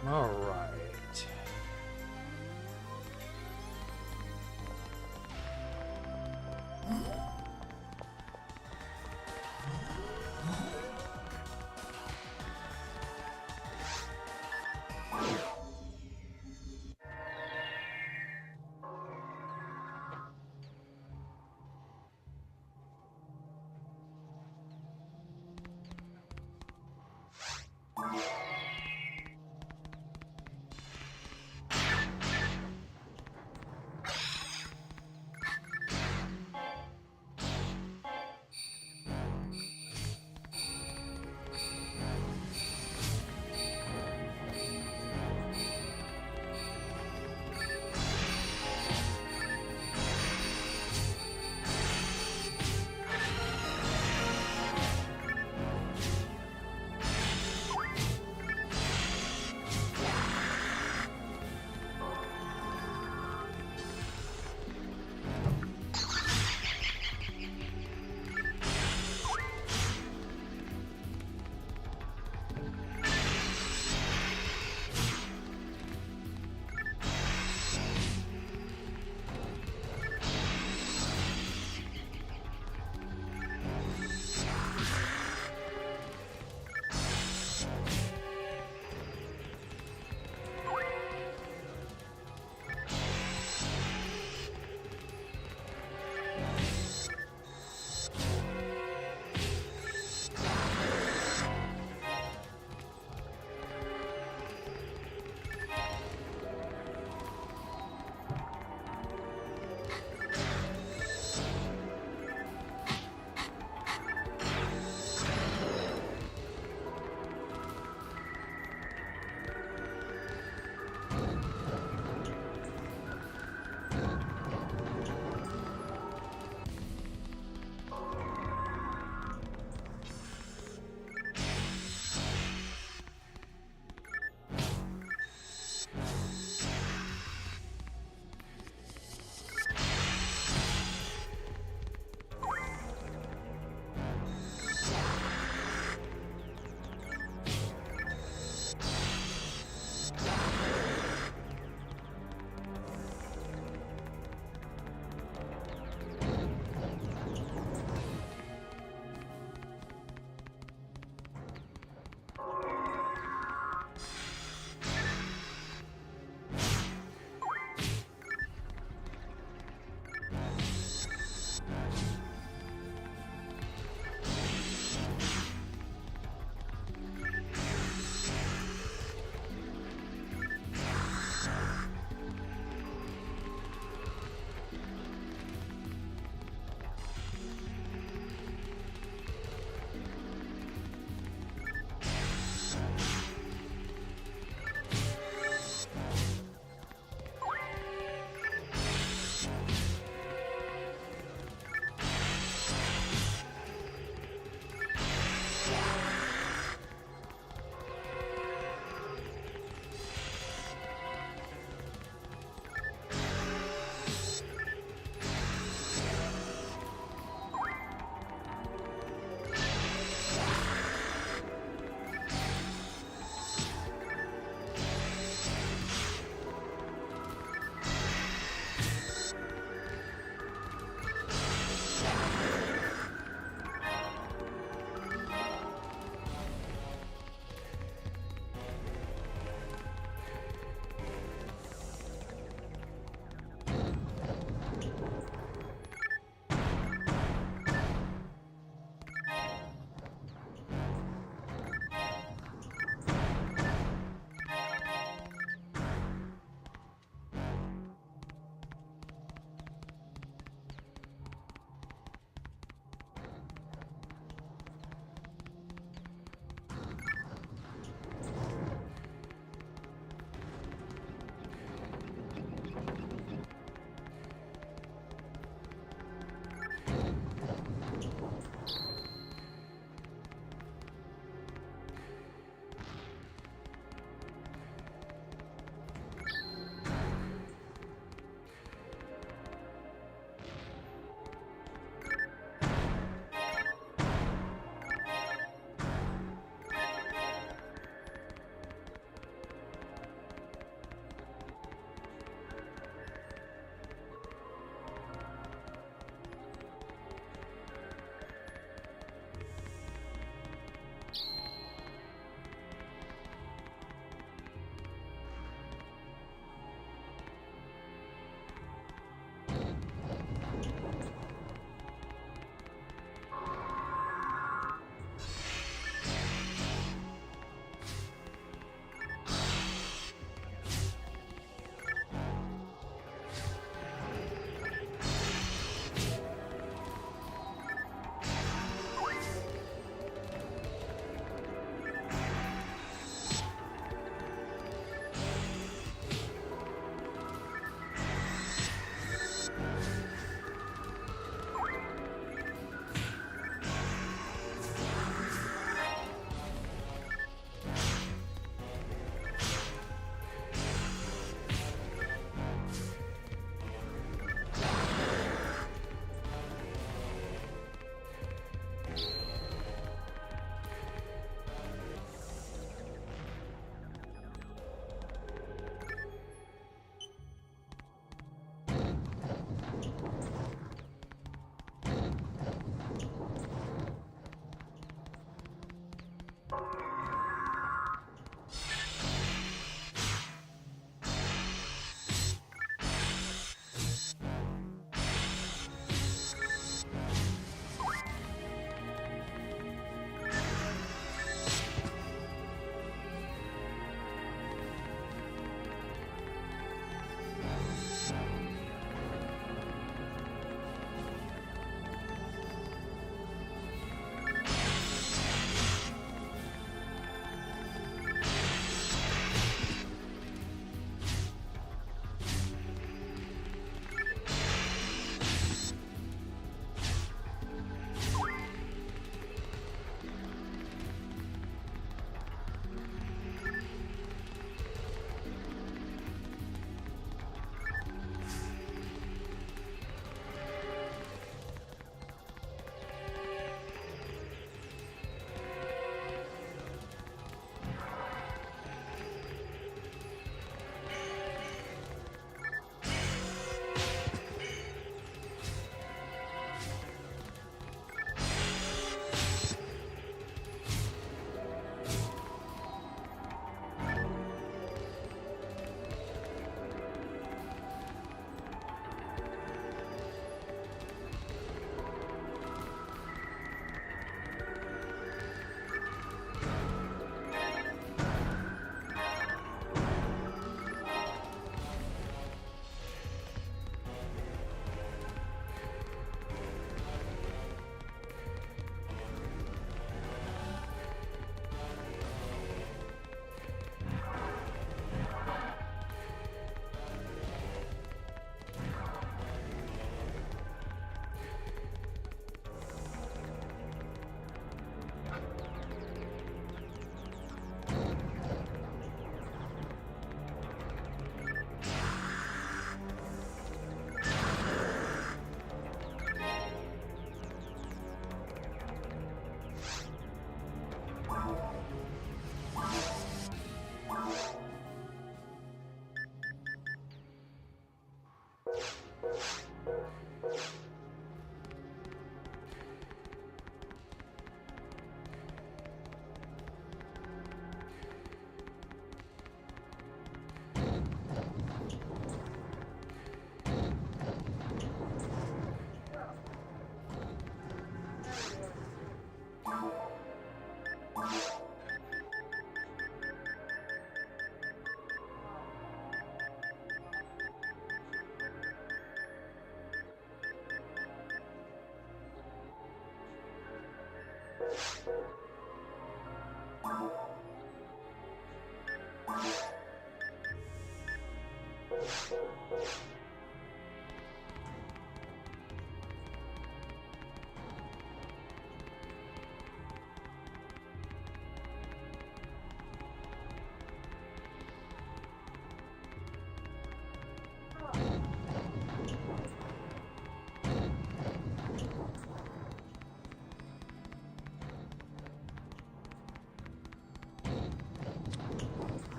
All right.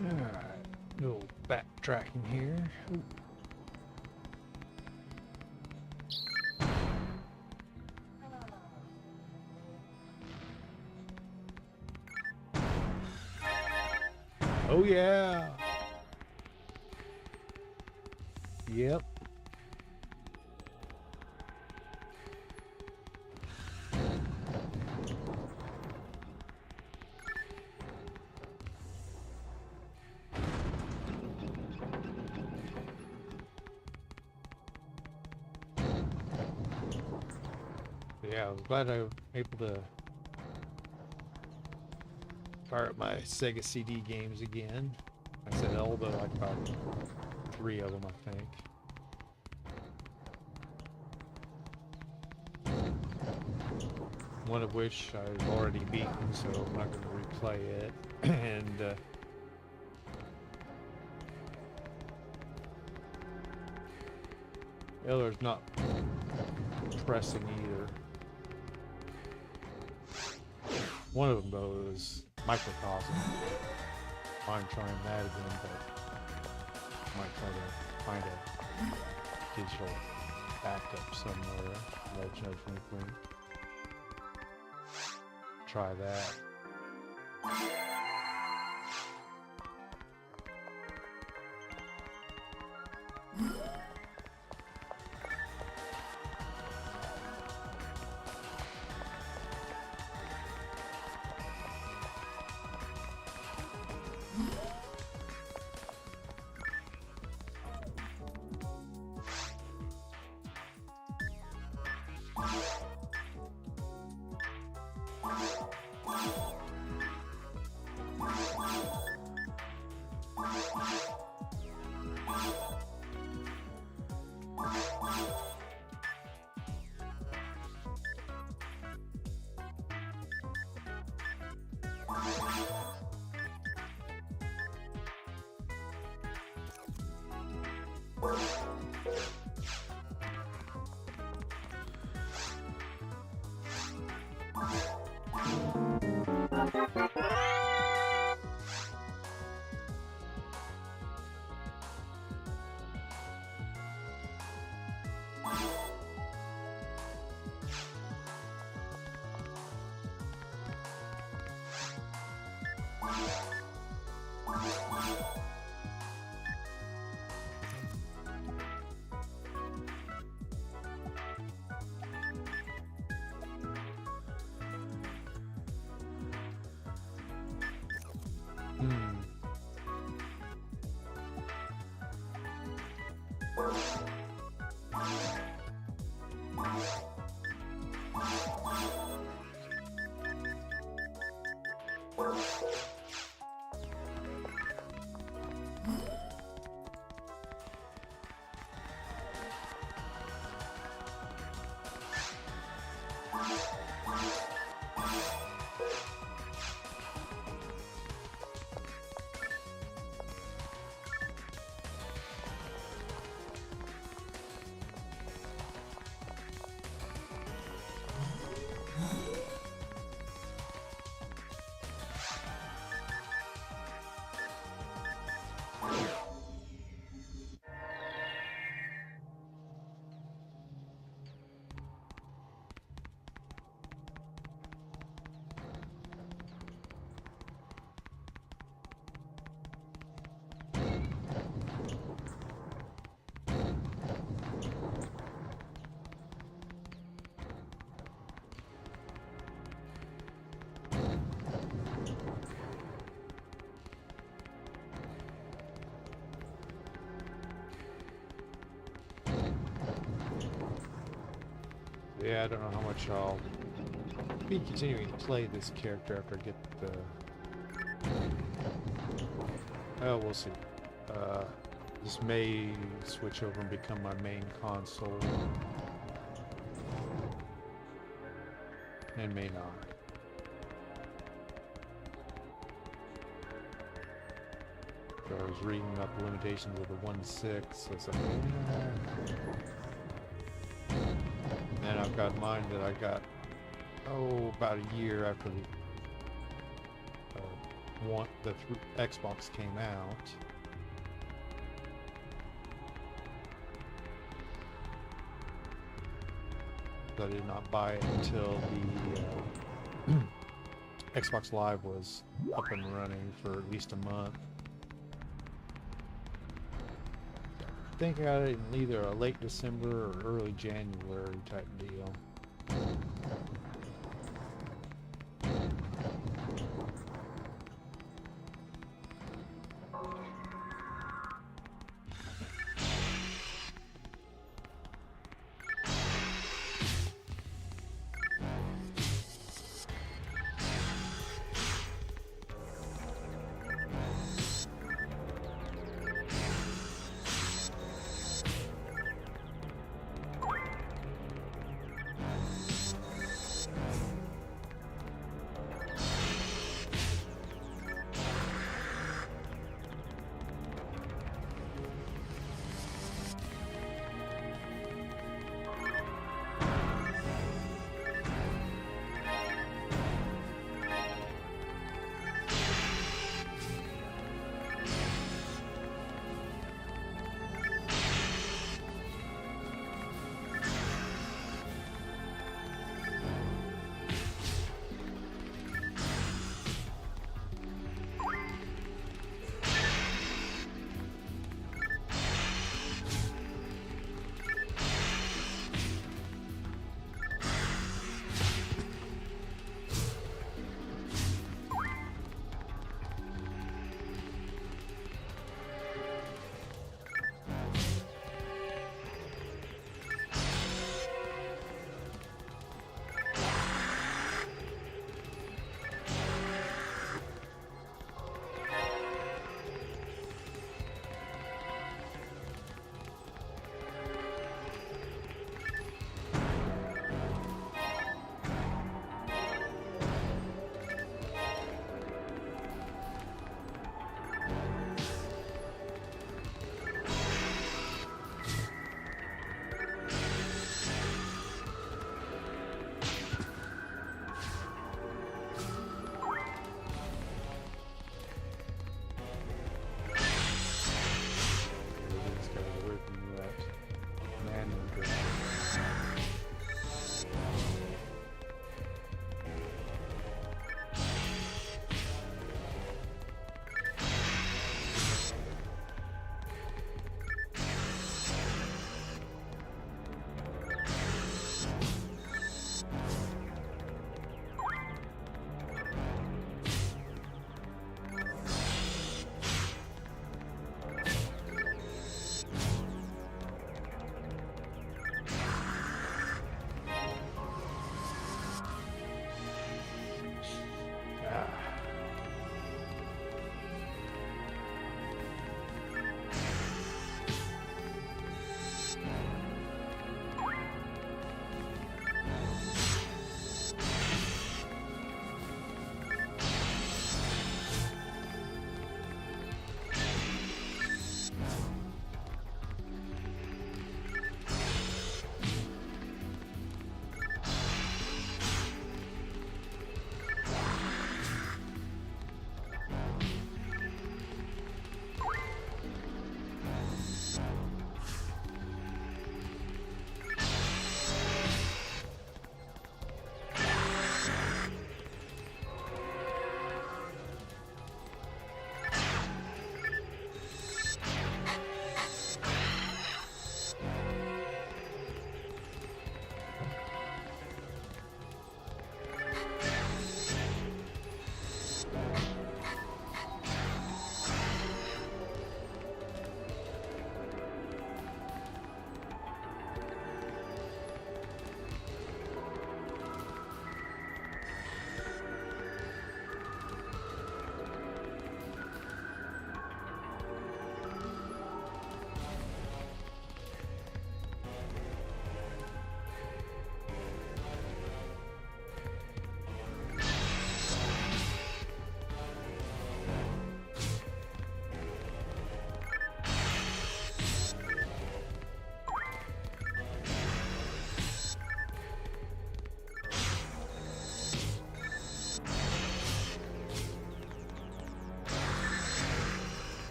Alright, little backtracking here. Ooh. Oh yeah. Yep. Yeah, I was glad I was able to fire up my Sega CD games again. I said all the like about 3 of them, I think. One of which I've already beaten, so I'm not going to replay it. And the other's not pressing either. One of them though is Microcosm. I'm trying that again, but I might try to find a digital backup somewhere. Legend of Twinkling. Try that. Yeah, I don't know how much I'll Be continuing to play this character after I get the. Oh, we'll see. This may switch over and become my main console, and may not. So I was reading up the limitations of the 1.6. So it's like, and I've got mine that I got about a year after the Xbox came out. So I did not buy it until the Xbox Live was up and running for at least a month. I think I got it in either a late December or early January type deal.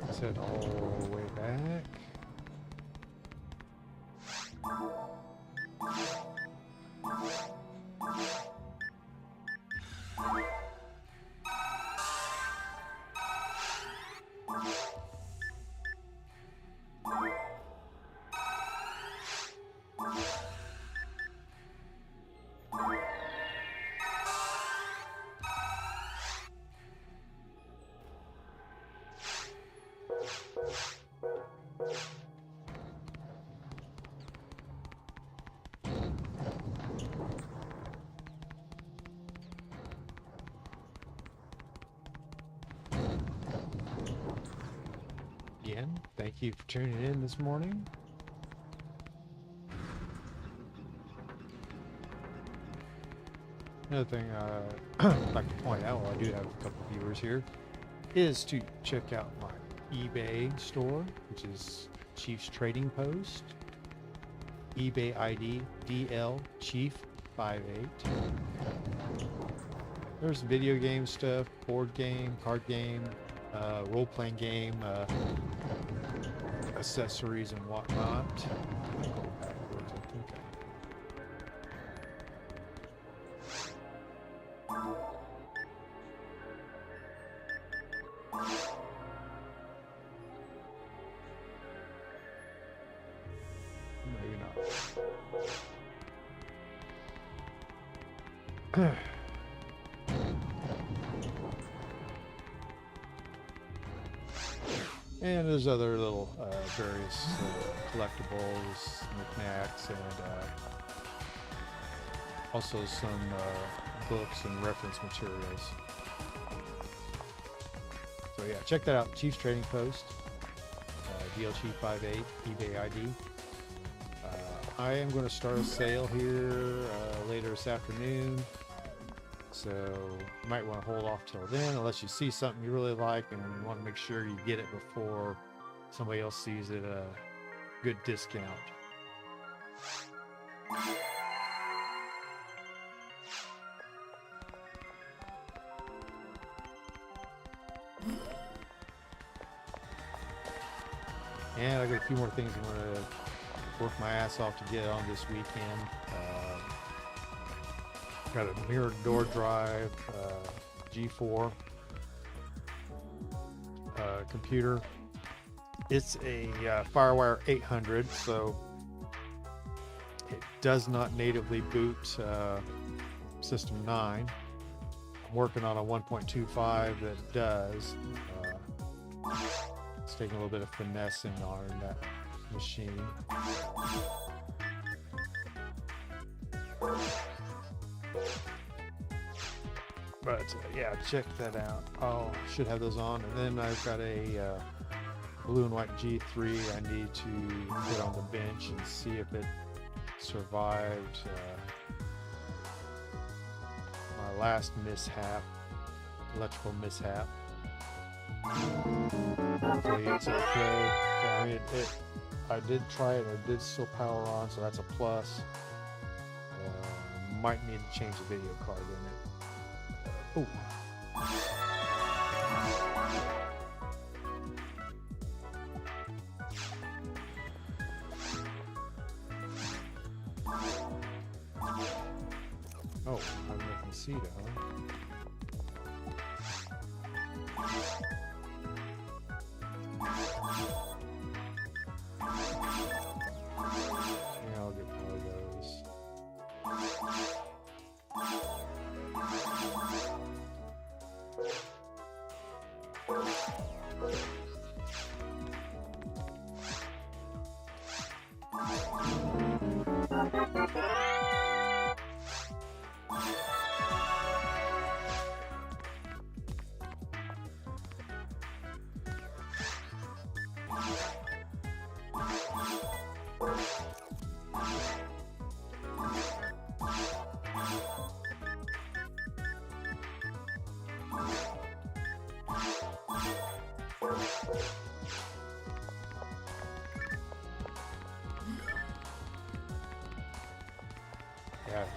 Let's head all the way back. Again, thank you for tuning in this morning. Another thing I'd like to point out, while I do have a couple of viewers here, is to check out my eBay store, which is Chief's Trading Post. eBay ID DL Chief 58. There's video game stuff, board game, card game, role-playing game, accessories and whatnot. I'll go backwards, I think maybe not. And there's other little various collectibles, knickknacks, and also some books and reference materials. So yeah, check that out. Chief's Trading Post, DLG58, eBay ID. I am going to start a sale here later this afternoon. So you might want to hold off till then, unless you see something you really like and you want to make sure you get it before somebody else sees it at a good discount. And I got a few more things I'm going to work my ass off to get on this weekend. Got a mirrored door drive, G4 computer. It's a Firewire 800, so it does not natively boot System 9. I'm working on a 1.25 that does. It's taking a little bit of finessing on that machine. But yeah, check that out. Oh, should have those on. And then I've got a blue and white G3 I need to put on the bench and see if it survived my last mishap, electrical mishap. Hopefully it's okay. I mean, I did try it, it did still power on, so that's a plus. Might need to change the video card in it. Oh. Oh, I'm making Cedar, huh? Yeah, I'll get one of those.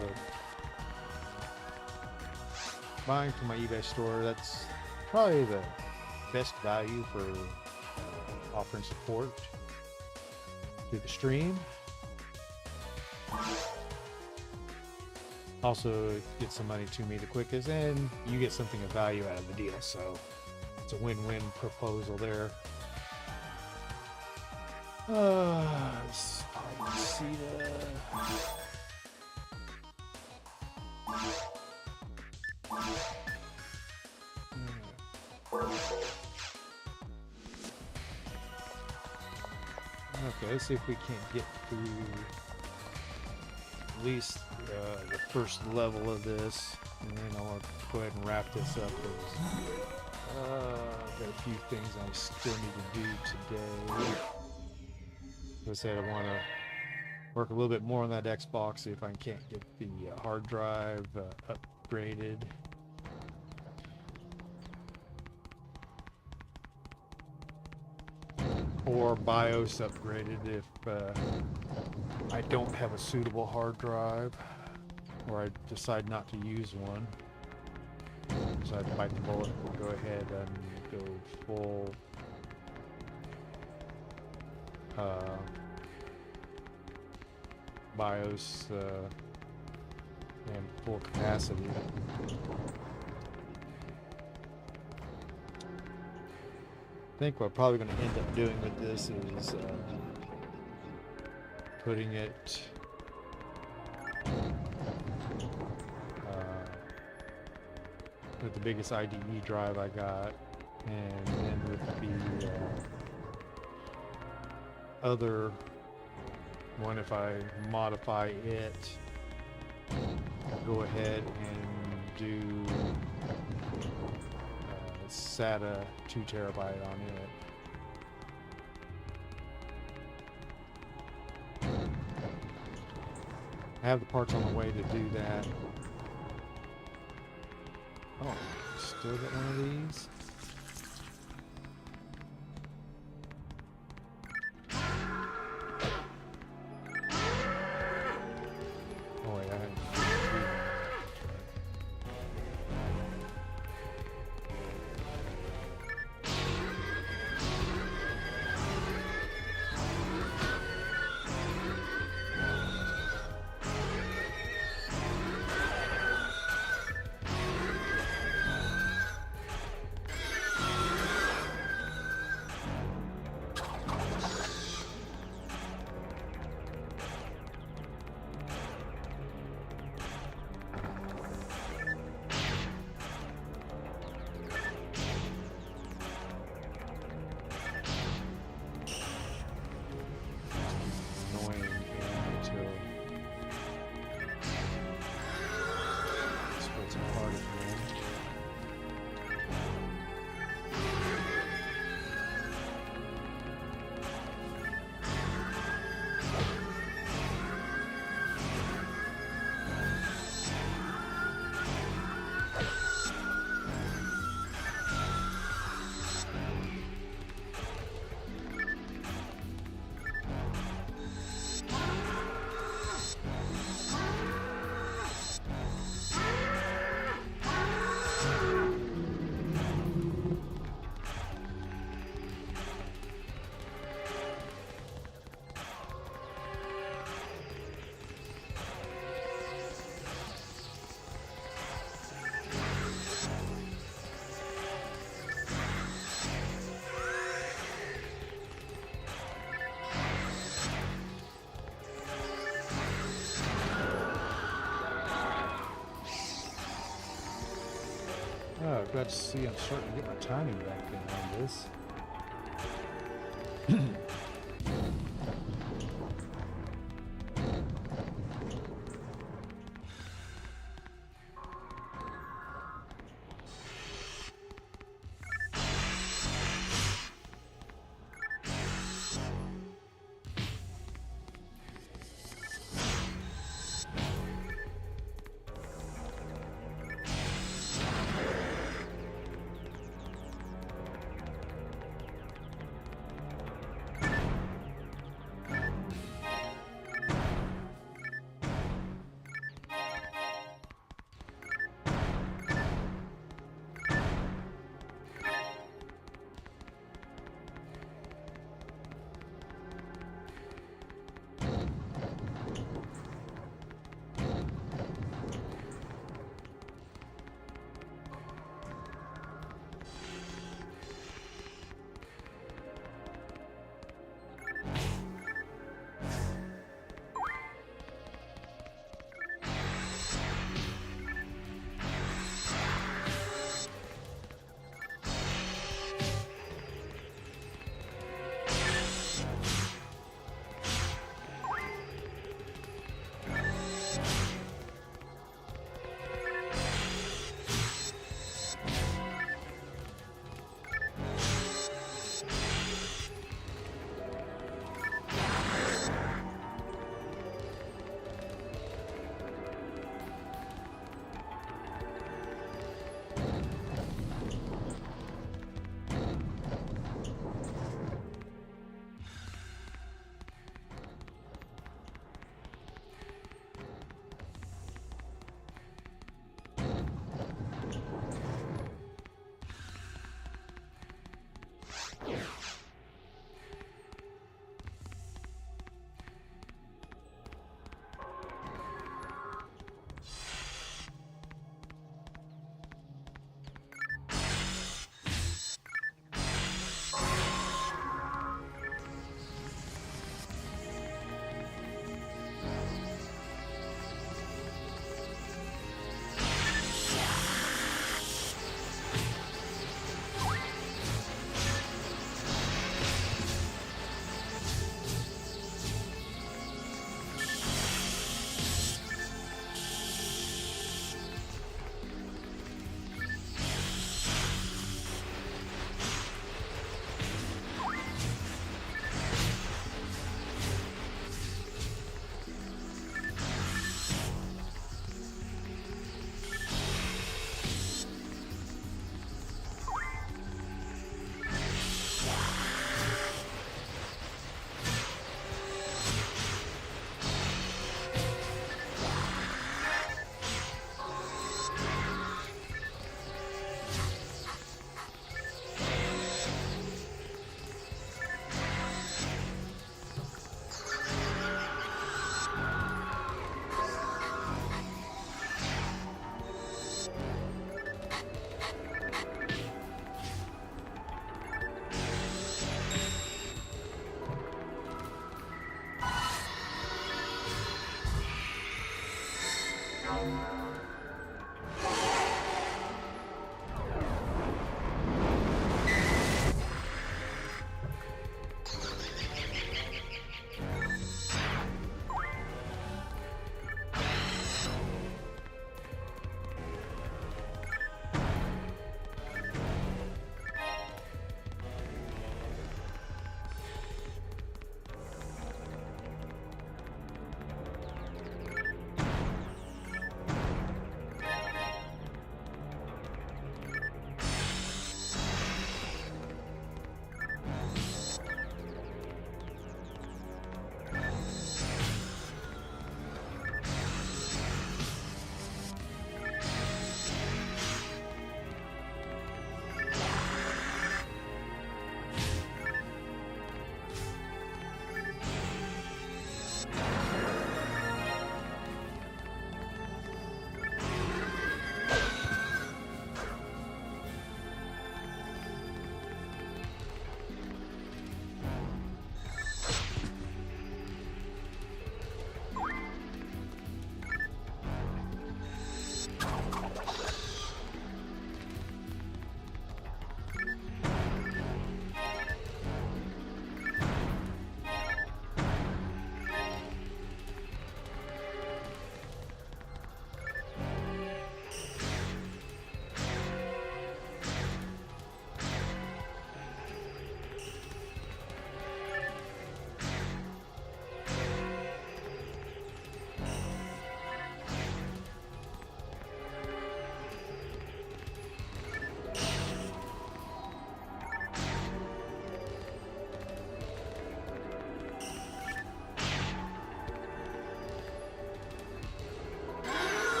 But buying from my eBay store, that's probably the best value for offering support to the stream. Also, it gets some money to me the quickest, and you get something of value out of the deal. So it's a win-win proposal there. Let's see Okay, let's see if we can't get through at least the first level of this, and then I'll go ahead and wrap this up. I've got a few things I still need to do today. As I said, I want to work a little bit more on that Xbox, see if I can't get the hard drive upgraded. Or BIOS upgraded if I don't have a suitable hard drive, or I decide not to use one. Decide to bite the bullet and go ahead and go full BIOS and full capacity. I think what I'm probably going to end up doing with this is putting it with the biggest IDE drive I got, and then with the other one, if I modify it, go ahead and do SATA 2 terabyte on it. I have the parts on the way to do that. Oh, still got one of these. Oh wait, I haven't. Oh, glad to see I'm starting to get my timing back in on this.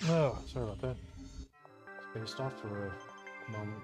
Oh, sorry about that. Spaced off for a moment.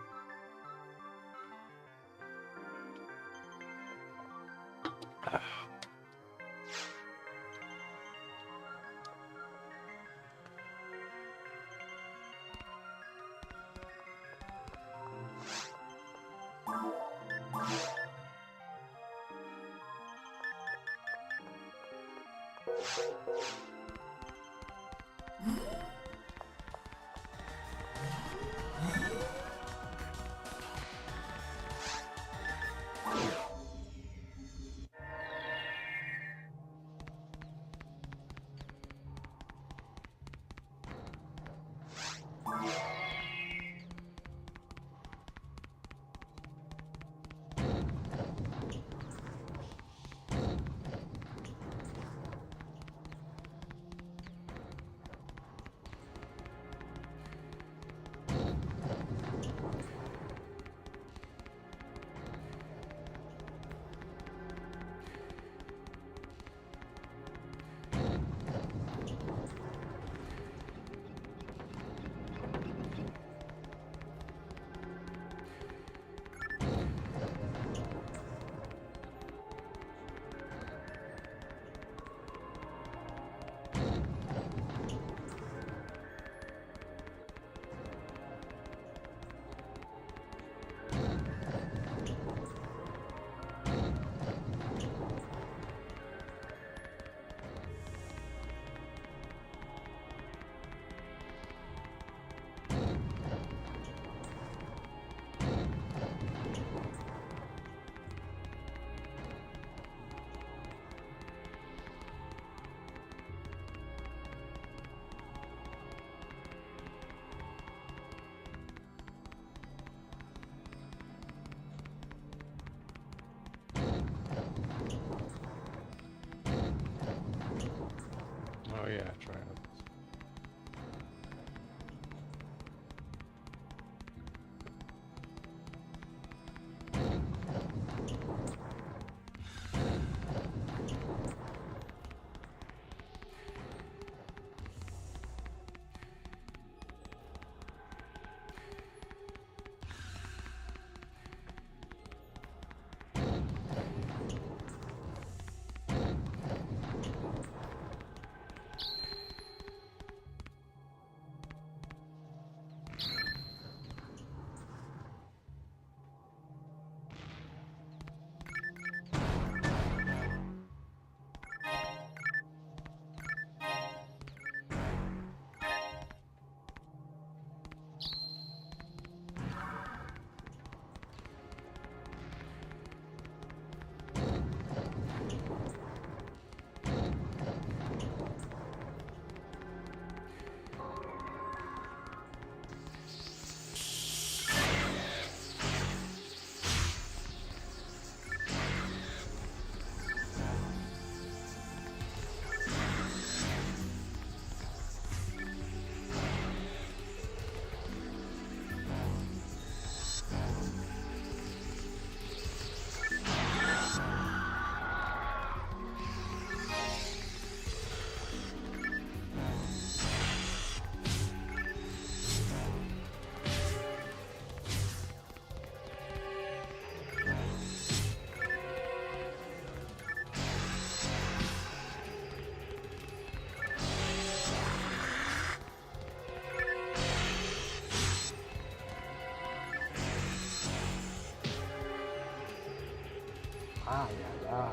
Ah, yeah, yeah.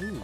Ooh.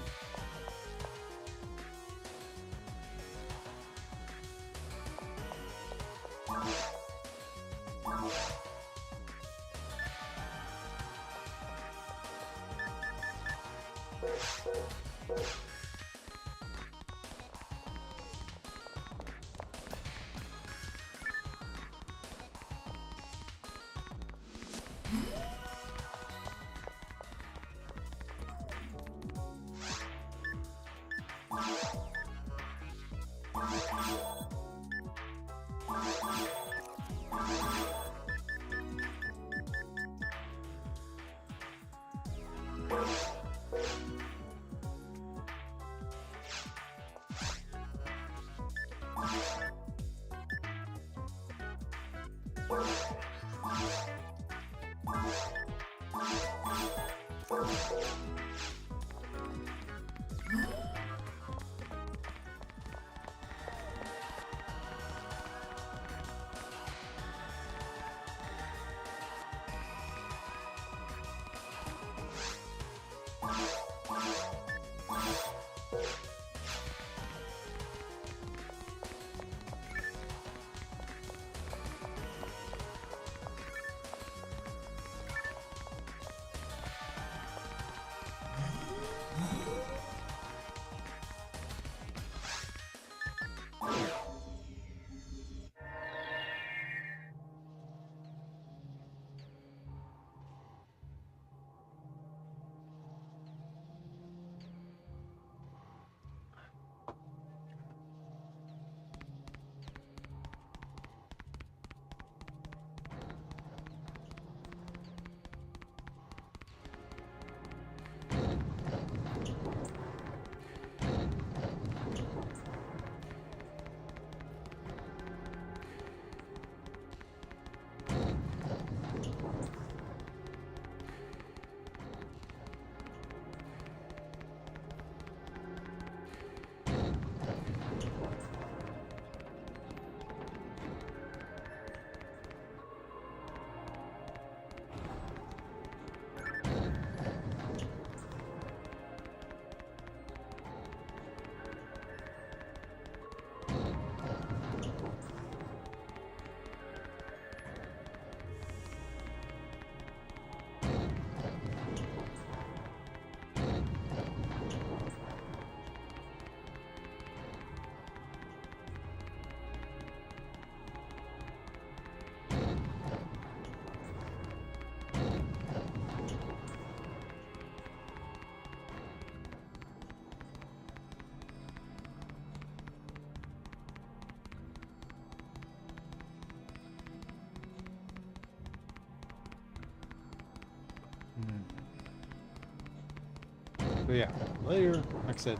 But yeah, later, like I said,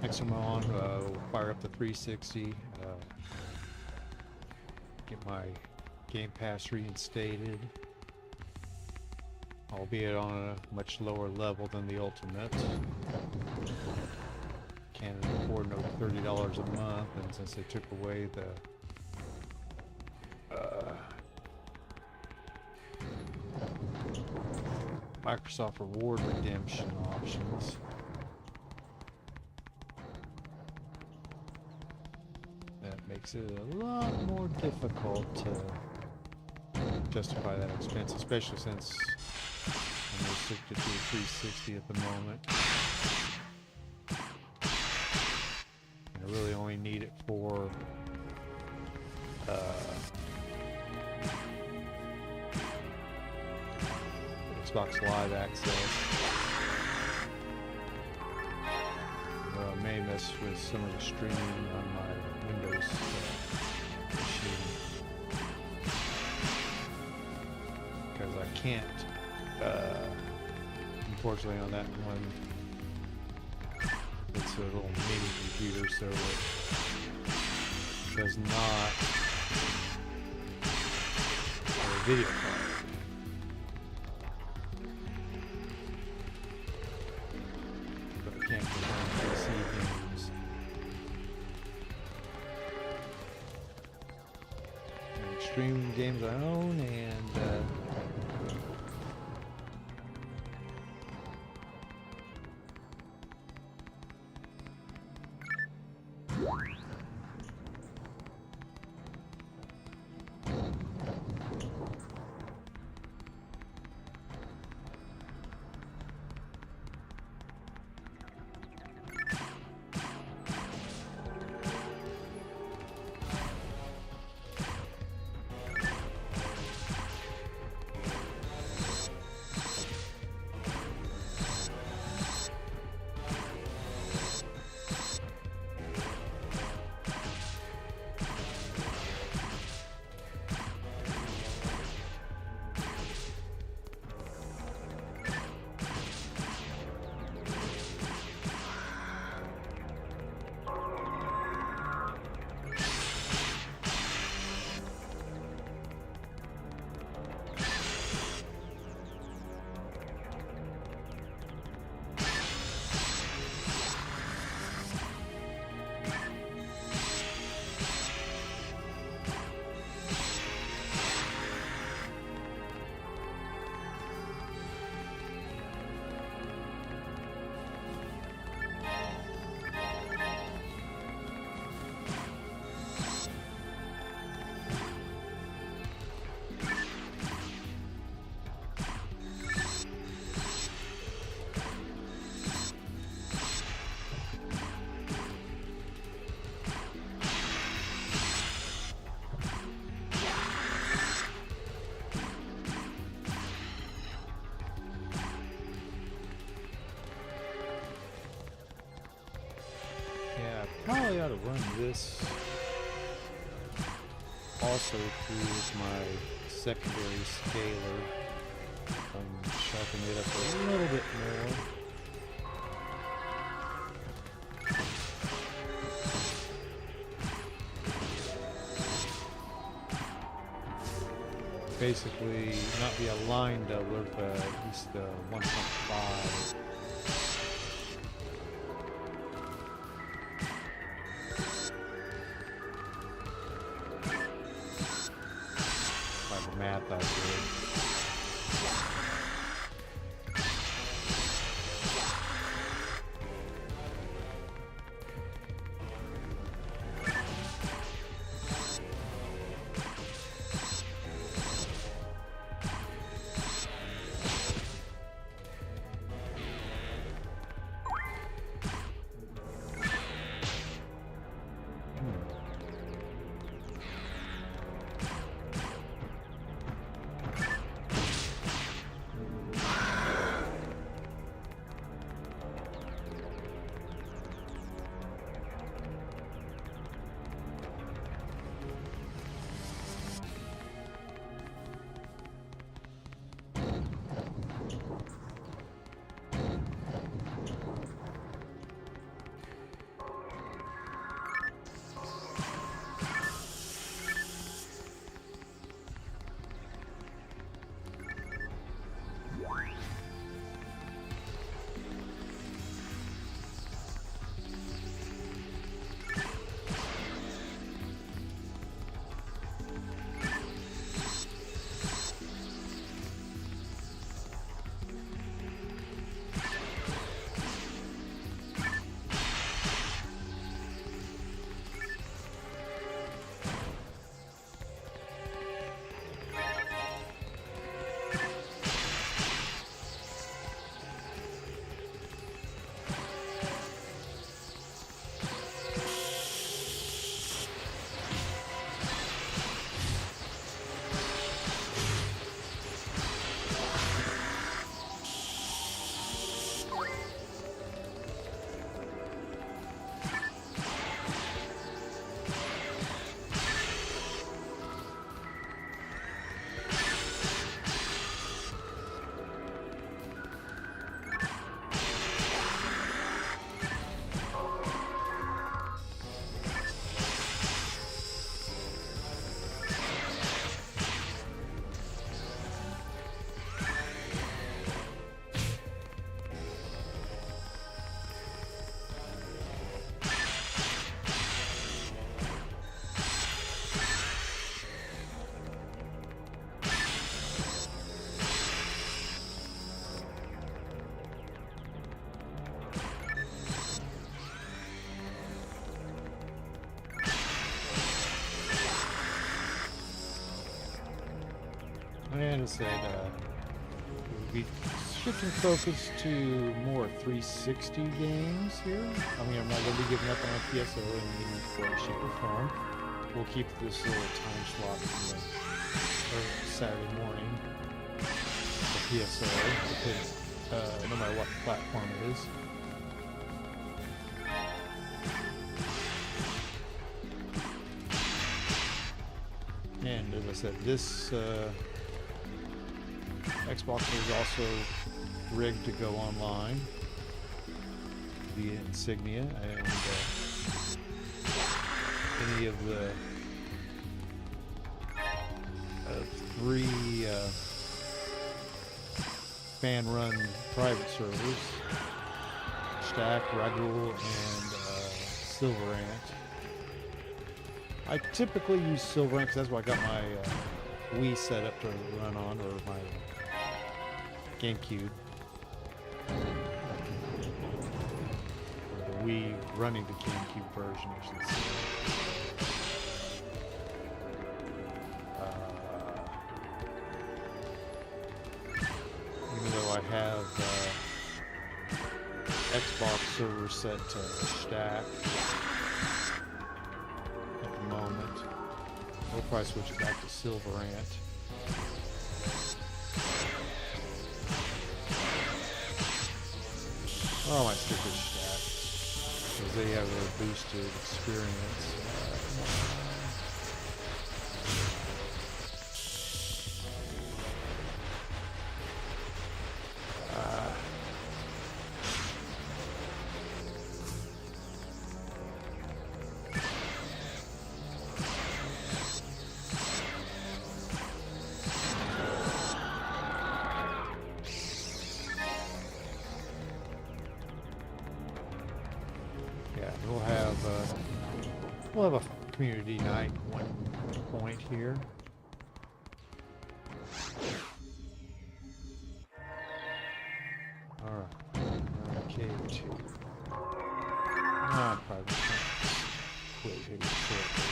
next time I'm on, we'll fire up the 360, get my Game Pass reinstated, albeit on a much lower level than the Ultimate. Can't afford no $30 a month, and since they took away the Microsoft Reward redemption options, that makes it a lot more difficult to justify that expense, especially since I'm restricted to the 360 at the moment. And I really only need it for Xbox Live access. I may mess with some of the streaming on my Windows machine, because I can't Unfortunately, on that one, it's a little mini computer, so it does not have a video card. But I can't get on PC games. Extreme games I own, and probably ought to run this also through my secondary scaler. Sharpen it up a little bit more. Basically, not be a line doubler, but at least 1.5. Math I did. And it said we'll be shifting focus to more 360 games here. I mean, I'm not going to be giving up on our PSO in any way, shape, or form. We'll keep this little time slot from the Saturday morning. The PSO, because no matter what platform it is. And as I said, this Xbox is also rigged to go online via Insignia, and any of the 3 fan-run private servers, Stack, Ragol, and Silverant. I typically use Silverant because that's what I got my Wii set up to run on, or my GameCube. Or the Wii running the GameCube version, I should say. Even though I have Xbox server set to Stack at the moment, we'll probably switch it back to Silverant. Oh, I might stick with Stack because they have a boosted experience. We'll have a community night at one point here. Alright. Arcade 2. Probably quit here shortly.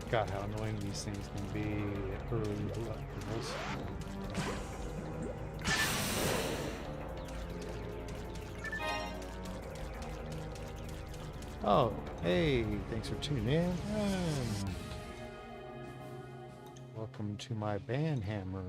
God, how annoying these things can be at early levels. Oh, hey, thanks for tuning in. And welcome to my band hammer.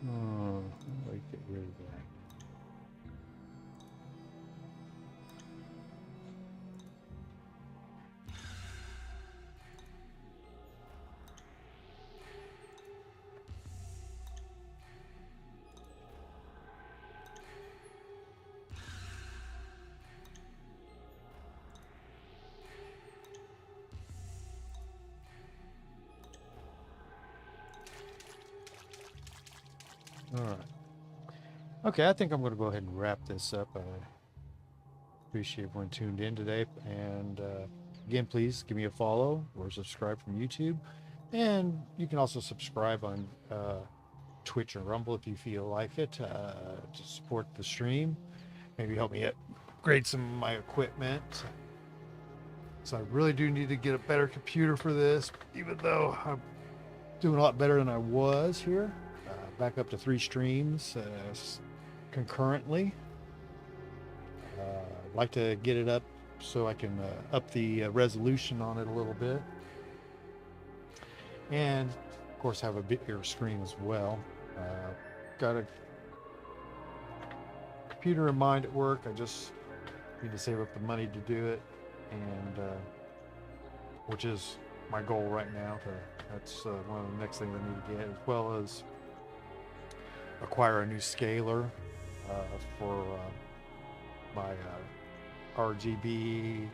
Oh, how do I get rid of that? All right. Okay, I think I'm going to go ahead and wrap this up. I appreciate everyone tuned in today. And again, please give me a follow or subscribe from YouTube. And you can also subscribe on Twitch or Rumble if you feel like it to support the stream. Maybe help me upgrade some of my equipment. So I really do need to get a better computer for this, even though I'm doing a lot better than I was here. Back up to 3 streams concurrently. I'd like to get it up so I can up the resolution on it a little bit. And of course have a bigger screen as well. Got a computer in mind at work. I just need to save up the money to do it, and which is my goal right now. That's one of the next things I need to get, as well as acquire a new scaler for my RGB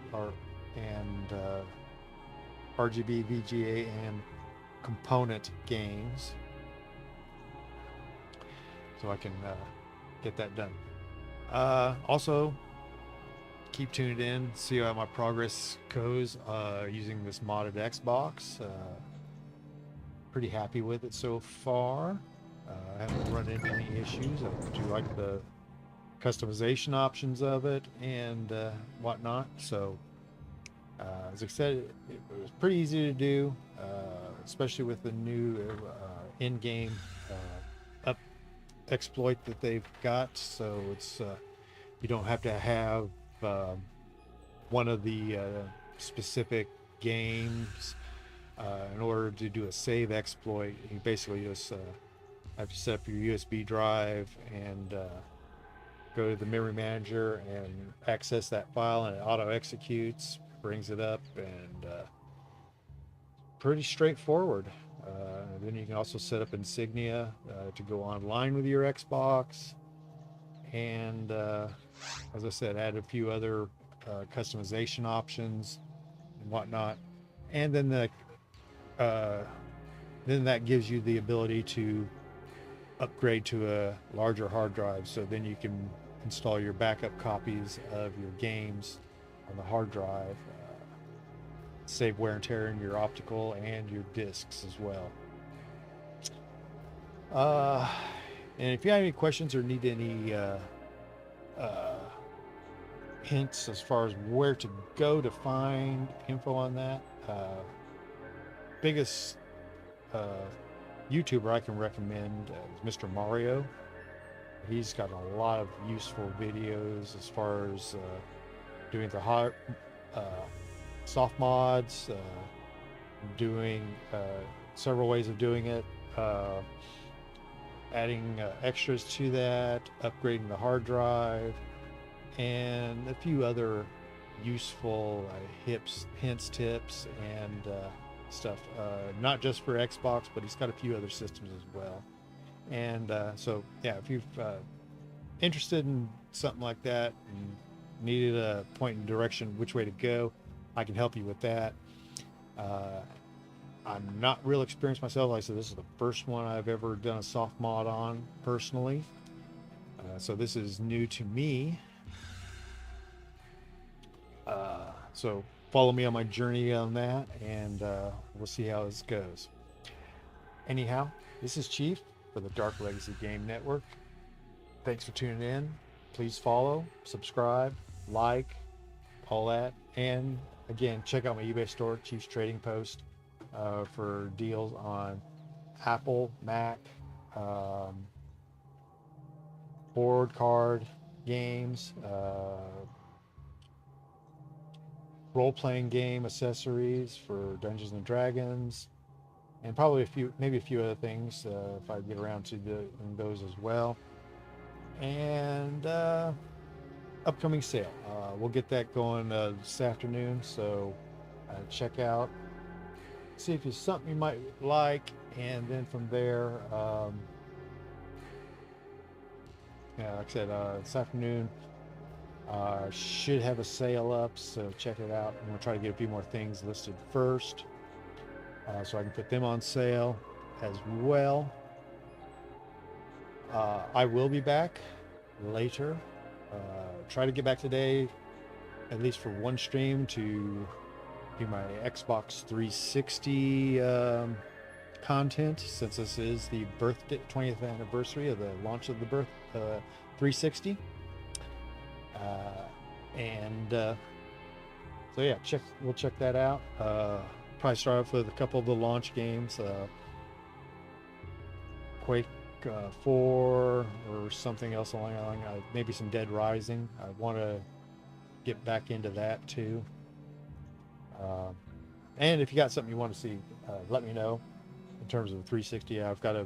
and RGB, VGA, and component games, so I can get that done. Also, keep tuned in, see how my progress goes using this modded Xbox. Pretty happy with it so far. I haven't run into any issues. I do like the customization options of it and whatnot. So as I said, it was pretty easy to do, especially with the new in-game exploit that they've got. So it's you don't have to have one of the specific games in order to do a save exploit. You basically just have to set up your USB drive and go to the memory manager and access that file, and it auto executes, brings it up, and pretty straightforward. Then you can also set up insignia to go online with your Xbox, and as I said, add a few other customization options and whatnot, and then that gives you the ability to upgrade to a larger hard drive, so then you can install your backup copies of your games on the hard drive, save wear and tear in your optical and your discs as well. And if you have any questions or need any hints as far as where to go to find info on that, biggest YouTuber I can recommend is Mr. Mario. He's got a lot of useful videos as far as doing the hard, uh, soft mods, doing several ways of doing it, adding extras to that, upgrading the hard drive, and a few other useful hints, tips, and stuff. Not just for Xbox, but he's got a few other systems as well. And so, yeah, if you're interested in something like that and needed a point in direction which way to go, I can help you with that. I'm not real experienced myself. Like I said, this is the first one I've ever done a soft mod on personally. So this is new to me. So follow me on my journey on that, and we'll see how this goes. Anyhow, this is Chief for the Dark Legacy Game Network. Thanks for tuning in. Please follow, subscribe, like, all that. And again, check out my eBay store, Chief's Trading Post, for deals on Apple, Mac, board, card, games, role-playing game accessories for Dungeons and Dragons, and probably maybe a few other things if I get around to those as well. And upcoming sale, we'll get that going this afternoon. So check out, see if it's something you might like, and then from there, yeah, like I said, this afternoon should have a sale up, so check it out. I'm going to try to get a few more things listed first, so I can put them on sale as well. I will be back later. Try to get back today, at least for one stream, to do my Xbox 360 content, since this is the 20th anniversary of the launch of the 360. So yeah, we'll check that out. Probably start off with a couple of the launch games, Quake 4 or something else along the line. Maybe some Dead Rising. I want to get back into that too. And if you got something you want to see, let me know. In terms of the 360, I've got a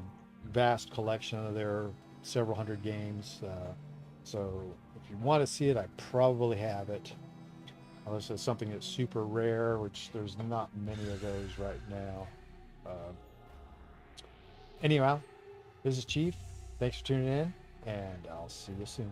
vast collection of their several hundred games. So if you want to see it, I probably have it. Unless it's something that's super rare, which there's not many of those right now. Anyhow, this is Chief. Thanks for tuning in, and I'll see you soon.